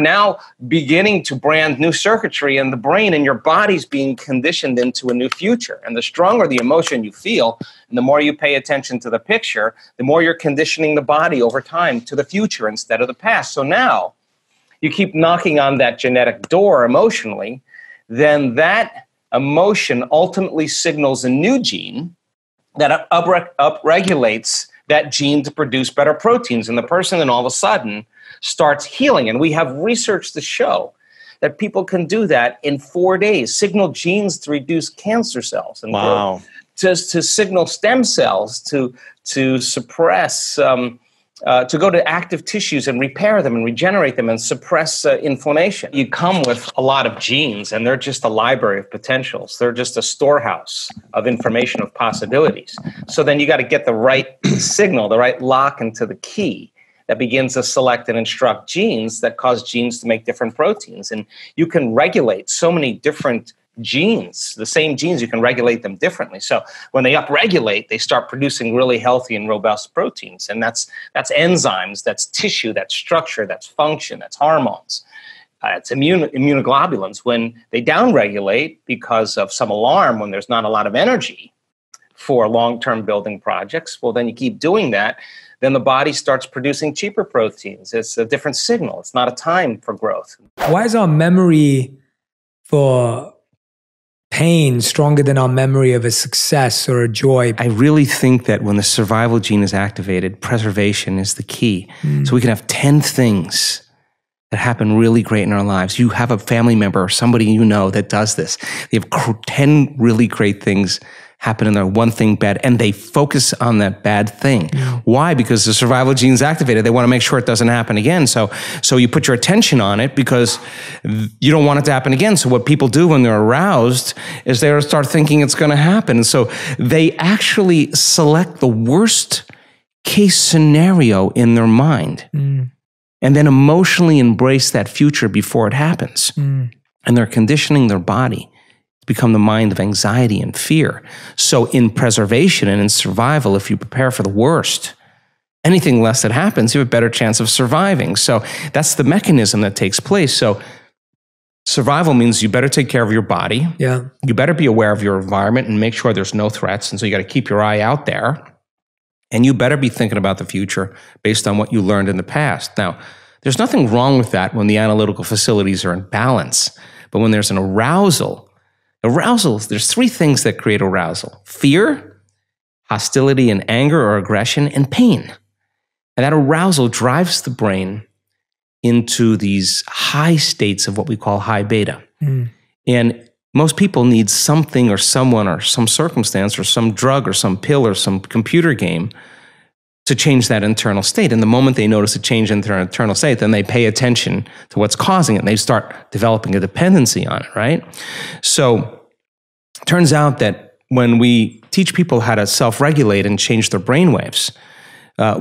beginning to brand new circuitry in the brain, and your body's being conditioned into a new future. And the stronger the emotion you feel, and the more you pay attention to the picture, the more you're conditioning the body over time to the future instead of the past. So now you keep knocking on that genetic door emotionally, then that emotion ultimately signals a new gene that upregulates that gene to produce better proteins. And the person then all of a sudden starts healing. And we have research to show that people can do that in 4 days, signal genes to reduce cancer cells and growth, to signal stem cells to suppress, to go to active tissues and repair them and regenerate them and suppress inflammation. You come with a lot of genes, and they're just a library of potentials. They're just a storehouse of information, of possibilities. So then you got to get the right signal, the right lock into the key that begins to select and instruct genes that cause genes to make different proteins. And you can regulate so many different genes, the same genes, you can regulate them differently. So when they upregulate, they start producing really healthy and robust proteins. And that's enzymes, that's tissue, that's structure, that's function, that's hormones. It's immunoglobulins. When they downregulate because of some alarm, when there's not a lot of energy for long-term building projects, well, then you keep doing that. Then the body starts producing cheaper proteins. It's a different signal. It's not a time for growth. Why is our memory for pain stronger than our memory of a success or a joy? I really think that when the survival gene is activated, preservation is the key. So we can have 10 things that happen really great in our lives. You have a family member or somebody you know that does this. They have 10 really great things happen in their one thing bad, and they focus on that bad thing. Why? Because the survival gene is activated. They want to make sure it doesn't happen again. So you put your attention on it because you don't want it to happen again. So what people do when they're aroused is they start thinking it's going to happen. And so they actually select the worst case scenario in their mind and then emotionally embrace that future before it happens. And they're conditioning their body become the mind of anxiety and fear. So in preservation and in survival, if you prepare for the worst, anything less that happens, you have a better chance of surviving. So that's the mechanism that takes place. So survival means you better take care of your body. Yeah. You better be aware of your environment and make sure there's no threats. And so you got to keep your eye out there. And you better be thinking about the future based on what you learned in the past. Now, there's nothing wrong with that when the analytical facilities are in balance. But when there's an arousal, there's 3 things that create arousal: fear, hostility and anger or aggression, and pain. And that arousal drives the brain into these high states of what we call high beta. And most people need something or someone or some circumstance or some drug or some pill or some computer game to change that internal state. And the moment they notice a change in their internal state, then they pay attention to what's causing it, and they start developing a dependency on it, right? So it turns out that when we teach people how to self-regulate and change their brainwaves,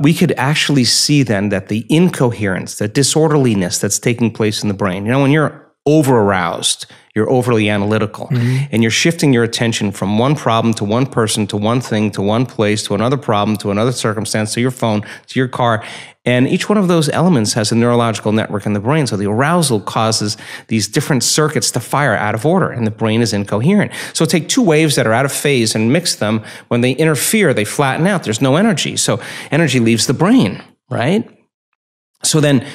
we could actually see then that the incoherence, the disorderliness that's taking place in the brain, when you're over-aroused, you're overly analytical, and you're shifting your attention from one problem to one person to one thing to one place to another problem to another circumstance to your phone to your car. And each one of those elements has a neurological network in the brain. So the arousal causes these different circuits to fire out of order, and the brain is incoherent. So take 2 waves that are out of phase and mix them. When they interfere, they flatten out. There's no energy. So energy leaves the brain, right? So then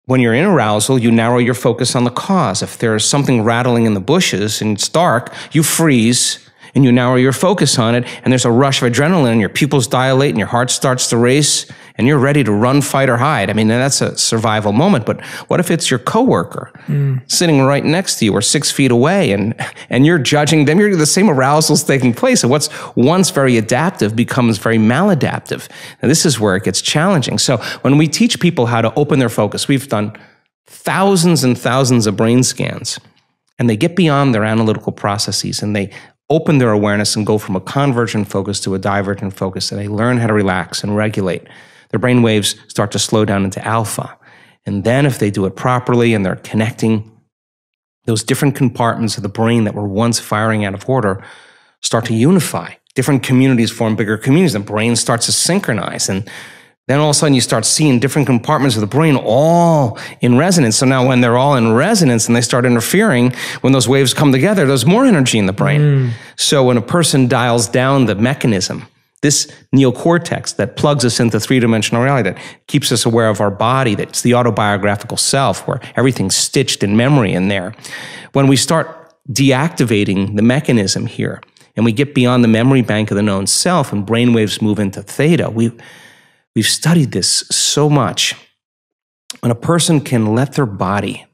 when you're in arousal, you narrow your focus on the cause. If there's something rattling in the bushes and it's dark, you freeze and you narrow your focus on it, and there's a rush of adrenaline and your pupils dilate and your heart starts to race and you're ready to run, fight, or hide. I mean, that's a survival moment. But what if it's your coworker sitting right next to you or 6 feet away, and you're judging them? You're the same arousal's taking place. And what's once very adaptive becomes very maladaptive. And this is where it gets challenging. So when we teach people how to open their focus, we've done thousands and thousands of brain scans, and they get beyond their analytical processes and they open their awareness and go from a convergent focus to a divergent focus, and they learn how to relax and regulate. Their brain waves start to slow down into alpha. And then if they do it properly and they're connecting, those different compartments of the brain that were once firing out of order start to unify. Different communities form bigger communities. The brain starts to synchronize. And then all of a sudden you start seeing different compartments of the brain all in resonance. So now when they're all in resonance and they start interfering, when those waves come together, there's more energy in the brain. So when a person dials down the mechanism, this neocortex that plugs us into 3-dimensional reality, that keeps us aware of our body, that's the autobiographical self, where everything's stitched in memory in there. When we start deactivating the mechanism here, and we get beyond the memory bank of the known self, and brainwaves move into theta, we've studied this so much. When a person can let their body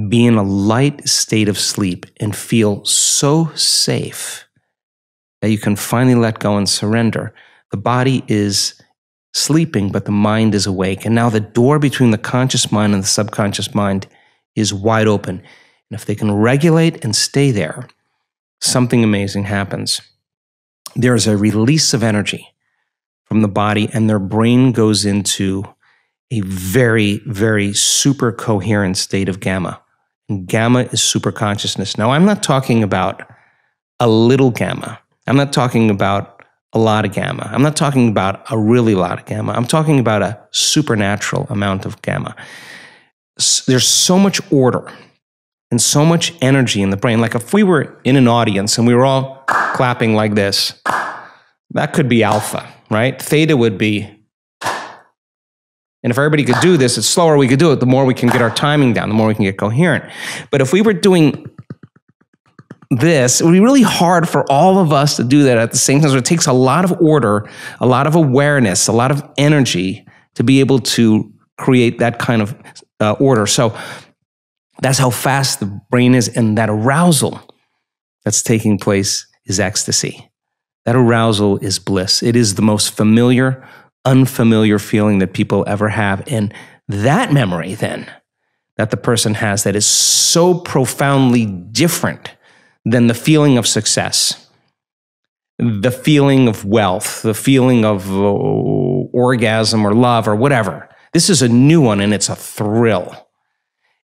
be in a light state of sleep and feel so safe that you can finally let go and surrender. The body is sleeping, but the mind is awake. And now the door between the conscious mind and the subconscious mind is wide open. And if they can regulate and stay there, something amazing happens. There is a release of energy from the body, and their brain goes into a very, very super coherent state of gamma. And gamma is super consciousness. Now, I'm not talking about a little gamma. I'm not talking about a lot of gamma. I'm not talking about a really lot of gamma. I'm talking about a supernatural amount of gamma. There's so much order and so much energy in the brain. Like if we were in an audience and we were all clapping like this, that could be alpha, right? Theta would be, and if everybody could do this, the slower we could do it, the more we can get our timing down, the more we can get coherent. But if we were doing this, it would be really hard for all of us to do that at the same time. So it takes a lot of order, a lot of awareness, a lot of energy to be able to create that kind of order. So that's how fast the brain is, and that arousal that's taking place is ecstasy. That arousal is bliss. It is the most familiar, unfamiliar feeling that people ever have. And that memory then that the person has that is so profoundly different than the feeling of success, the feeling of wealth, the feeling of orgasm or love or whatever. This is a new one, and it's a thrill.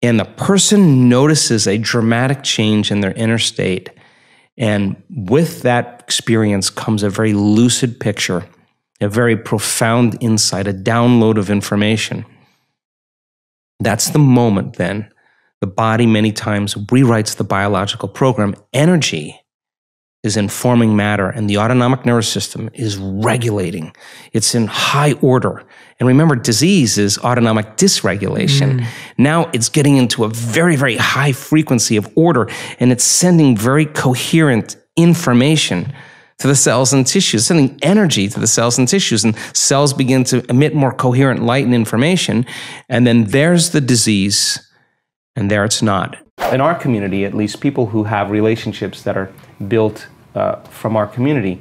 And the person notices a dramatic change in their inner state. And with that experience comes a very lucid picture, a very profound insight, a download of information. That's the moment then. The body many times rewrites the biological program. Energy is informing matter, and the autonomic nervous system is regulating. It's in high order. And remember, disease is autonomic dysregulation. Now it's getting into a very, very high frequency of order, and it's sending very coherent information to the cells and tissues, sending energy to the cells and tissues, and cells begin to emit more coherent light and information, and then there's the disease, and there it's not. In our community, at least, people who have relationships that are built from our community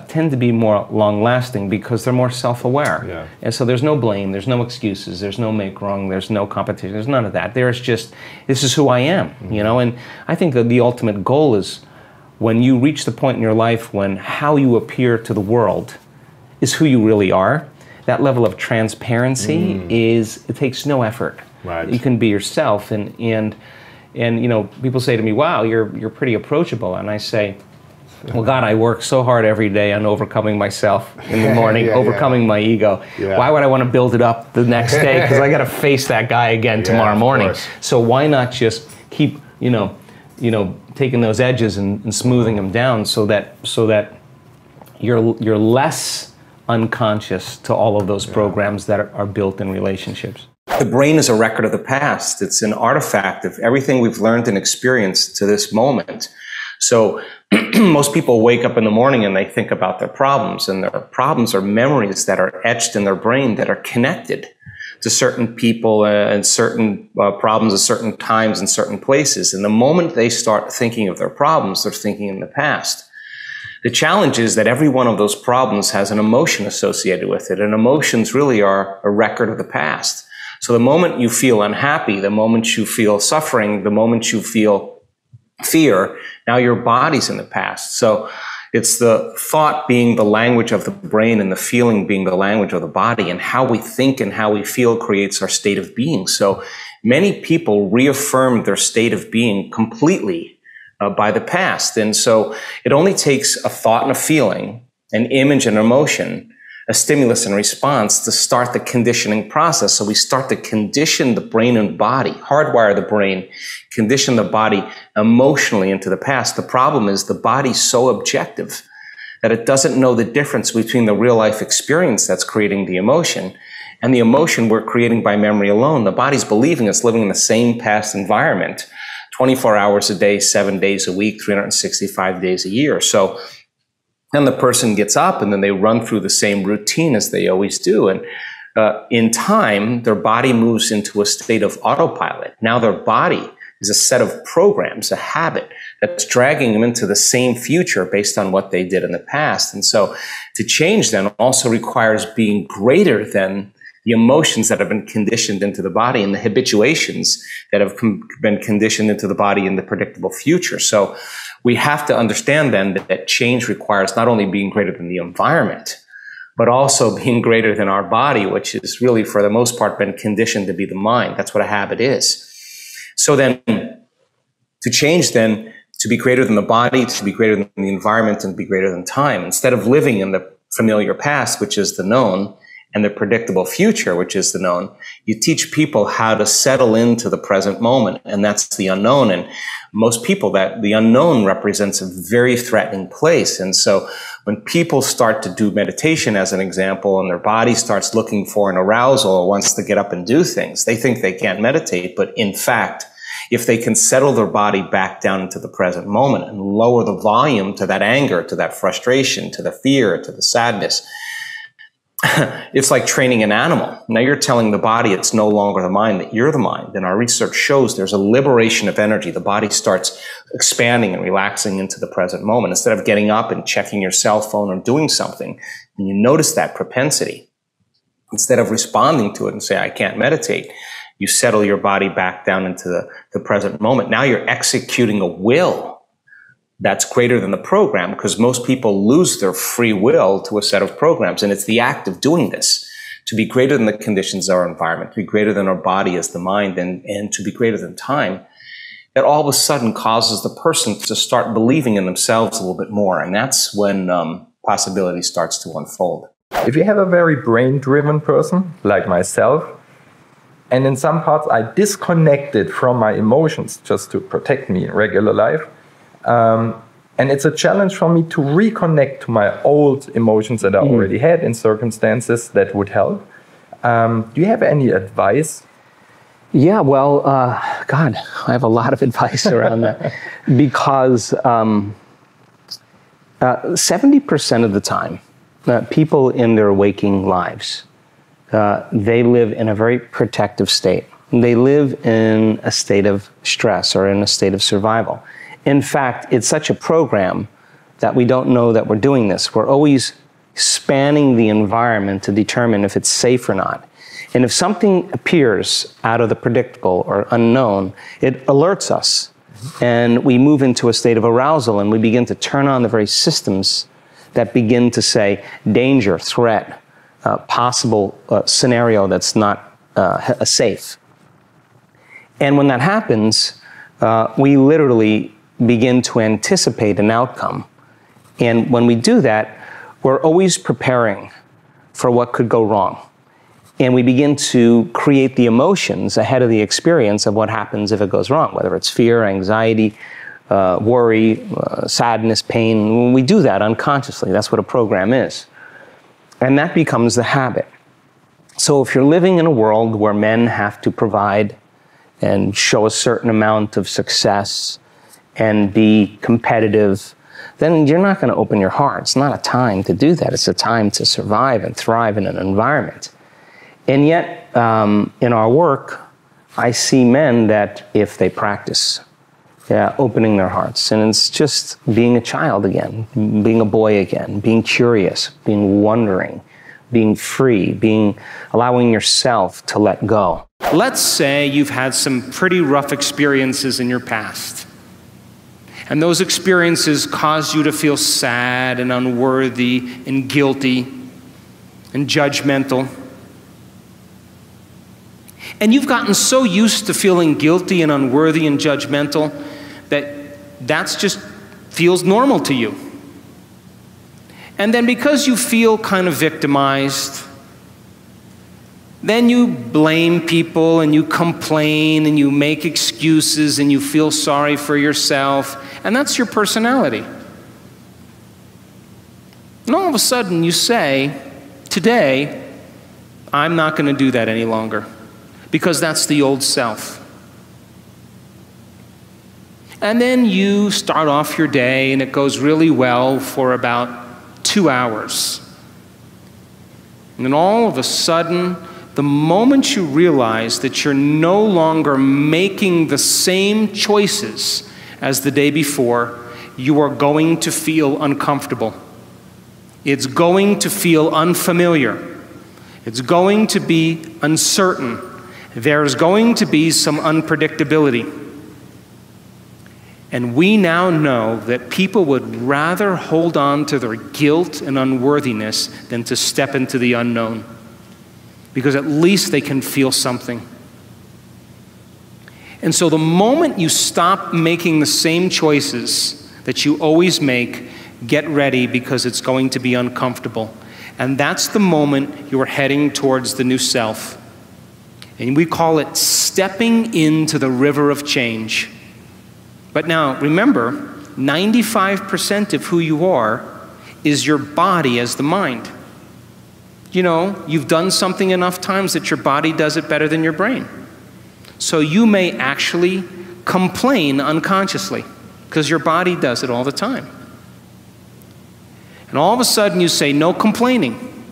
tend to be more long-lasting because they're more self-aware. Yeah. And so there's no blame, there's no excuses, there's no make wrong, there's no competition, there's none of that. There's just, this is who I am, you know? And I think that the ultimate goal is when you reach the point in your life when how you appear to the world is who you really are, that level of transparency is, it takes no effort. Right. You can be yourself, and you know, people say to me, wow, you're pretty approachable. And I say, well, God, I work so hard every day on overcoming myself in the morning, overcoming my ego. Yeah. Why would I want to build it up the next day? Because I got to face that guy again tomorrow morning. So why not just keep, you know, taking those edges and smoothing them down so that you're less unconscious to all of those programs that are built in relationships. The brain is a record of the past. It's an artifact of everything we've learned and experienced to this moment. So most people wake up in the morning and they think about their problems, and their problems are memories that are etched in their brain that are connected to certain people and certain problems at certain times and certain places. And the moment they start thinking of their problems, they're thinking in the past. The challenge is that every one of those problems has an emotion associated with it, and emotions really are a record of the past. So the moment you feel unhappy, the moment you feel suffering, the moment you feel fear, now your body's in the past. So it's the thought being the language of the brain and the feeling being the language of the body, and how we think and how we feel creates our state of being. So many people reaffirm their state of being completely by the past. And so it only takes a thought and a feeling, an image and emotion, a stimulus and response to start the conditioning process. So we start to condition the brain and body, hardwire the brain, condition the body emotionally into the past. The problem is the body's so objective that it doesn't know the difference between the real life experience that's creating the emotion and the emotion we're creating by memory alone. The body's believing it's living in the same past environment 24 hours a day, 7 days a week, 365 days a year. So then the person gets up and then they run through the same routine as they always do. And in time, their body moves into a state of autopilot. Now their body is a set of programs, a habit that's dragging them into the same future based on what they did in the past. And so to change then also requires being greater than the emotions that have been conditioned into the body and the habituations that have been conditioned into the body in the predictable future. So we have to understand then that change requires not only being greater than the environment, but also being greater than our body, which is really, for the most part, been conditioned to be the mind. That's what a habit is. So then, to change then, to be greater than the body, to be greater than the environment, and be greater than time, instead of living in the familiar past, which is the known, and the predictable future, which is the known, you teach people how to settle into the present moment, and that's the unknown. And most people, that the unknown represents a very threatening place. And so when people start to do meditation, as an example, and their body starts looking for an arousal or wants to get up and do things, they think they can't meditate. But in fact, if they can settle their body back down into the present moment and lower the volume to that anger, to that frustration, to the fear, to the sadness, it's like training an animal. Now you're telling the body it's no longer the mind, that you're the mind. And our research shows there's a liberation of energy. The body starts expanding and relaxing into the present moment. Instead of getting up and checking your cell phone or doing something, and you notice that propensity, instead of responding to it and say, I can't meditate, you settle your body back down into the present moment. Now you're executing a will that's greater than the program, because most people lose their free will to a set of programs. And it's the act of doing this, to be greater than the conditions of our environment, to be greater than our body as the mind, and to be greater than time, that all of a sudden causes the person to start believing in themselves a little bit more. And that's when possibility starts to unfold. If you have a very brain-driven person, like myself, and in some parts I disconnected from my emotions just to protect me in regular life, and it's a challenge for me to reconnect to my old emotions that I already had in circumstances that would help. Do you have any advice? Yeah, well, God, I have a lot of advice around that. Because 70% of the time, people in their waking lives, they live in a very protective state. They live in a state of stress or in a state of survival. In fact, it's such a program that we don't know that we're doing this. We're always spanning the environment to determine if it's safe or not. And if something appears out of the predictable or unknown, it alerts us. And we move into a state of arousal, and we begin to turn on the very systems that begin to say danger, threat, possible scenario that's not safe. And when that happens, we literally begin to anticipate an outcome. And when we do that, we're always preparing for what could go wrong. And we begin to create the emotions ahead of the experience of what happens if it goes wrong, whether it's fear, anxiety, worry, sadness, pain. We do that unconsciously. That's what a program is. And that becomes the habit. So if you're living in a world where men have to provide and show a certain amount of success and be competitive, then you're not going to open your heart. It's not a time to do that. It's a time to survive and thrive in an environment. And yet, in our work, I see men that if they practice opening their hearts, and it's just being a child again, being a boy again, being curious, being wondering, being free, allowing yourself to let go. Let's say you've had some pretty rough experiences in your past. And those experiences cause you to feel sad and unworthy and guilty and judgmental. And you've gotten so used to feeling guilty and unworthy and judgmental that just feels normal to you. And then because you feel kind of victimized, then you blame people and you complain and you make excuses and you feel sorry for yourself, and that's your personality. And all of a sudden you say, today, I'm not going to do that any longer, because that's the old self. And then you start off your day and it goes really well for about 2 hours. And then all of a sudden, the moment you realize that you're no longer making the same choices as the day before, you are going to feel uncomfortable. It's going to feel unfamiliar. It's going to be uncertain. There's going to be some unpredictability. And we now know that people would rather hold on to their guilt and unworthiness than to step into the unknown, because at least they can feel something. And so the moment you stop making the same choices that you always make, get ready, because it's going to be uncomfortable. And that's the moment you are heading towards the new self. And we call it stepping into the river of change. But now, remember, 95% of who you are is your body as the mind. You know, you've done something enough times that your body does it better than your brain. So you may actually complain unconsciously because your body does it all the time. And all of a sudden you say, no complaining,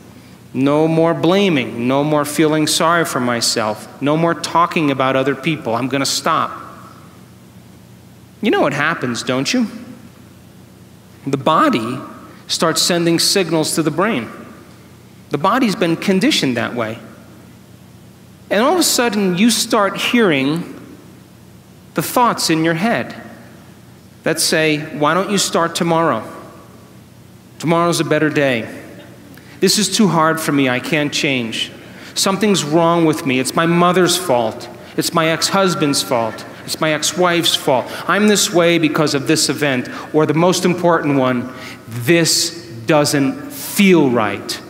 no more blaming, no more feeling sorry for myself, no more talking about other people. I'm going to stop. You know what happens, don't you? The body starts sending signals to the brain. The body's been conditioned that way. And all of a sudden, you start hearing the thoughts in your head that say, why don't you start tomorrow? Tomorrow's a better day. This is too hard for me, I can't change. Something's wrong with me, it's my mother's fault. It's my ex-husband's fault. It's my ex-wife's fault. I'm this way because of this event. Or the most important one, this doesn't feel right.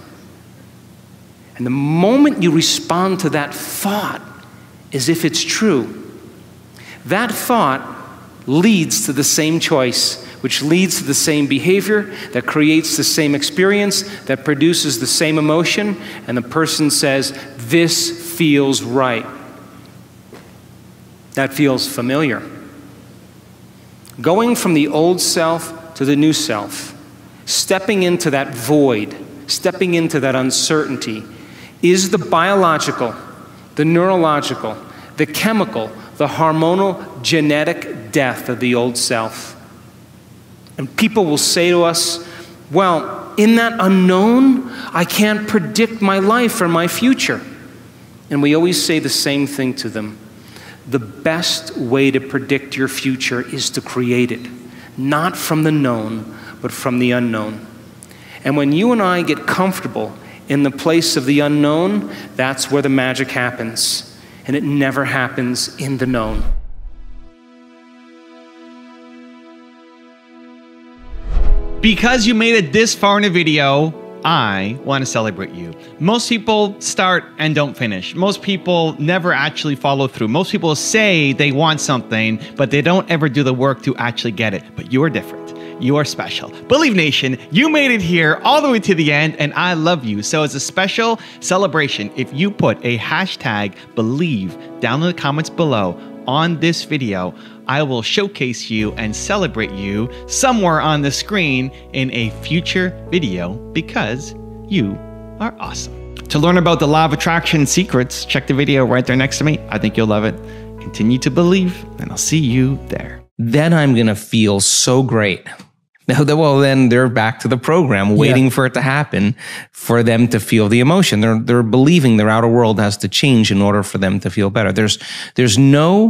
And the moment you respond to that thought as if it's true, that thought leads to the same choice, which leads to the same behavior, that creates the same experience, that produces the same emotion, and the person says, this feels right. That feels familiar. Going from the old self to the new self, stepping into that void, stepping into that uncertainty, is the biological, the neurological, the chemical, the hormonal, genetic death of the old self. And people will say to us, well, in that unknown, I can't predict my life or my future. And we always say the same thing to them. The best way to predict your future is to create it, not from the known, but from the unknown. And when you and I get comfortable in the place of the unknown, that's where the magic happens. And it never happens in the known. Because you made it this far in a video, I want to celebrate you. Most people start and don't finish. Most people never actually follow through. Most people say they want something, but they don't ever do the work to actually get it. But you are different. You are special. Believe Nation, you made it here all the way to the end, and I love you. So as a special celebration, if you put a hashtag Believe down in the comments below on this video, I will showcase you and celebrate you somewhere on the screen in a future video because you are awesome. To learn about the Law of Attraction secrets, check the video right there next to me. I think you'll love it. Continue to believe, and I'll see you there. Then I'm going to feel so great. Well, then they're back to the program, waiting for it to happen, for them to feel the emotion. They're believing their outer world has to change in order for them to feel better. There's no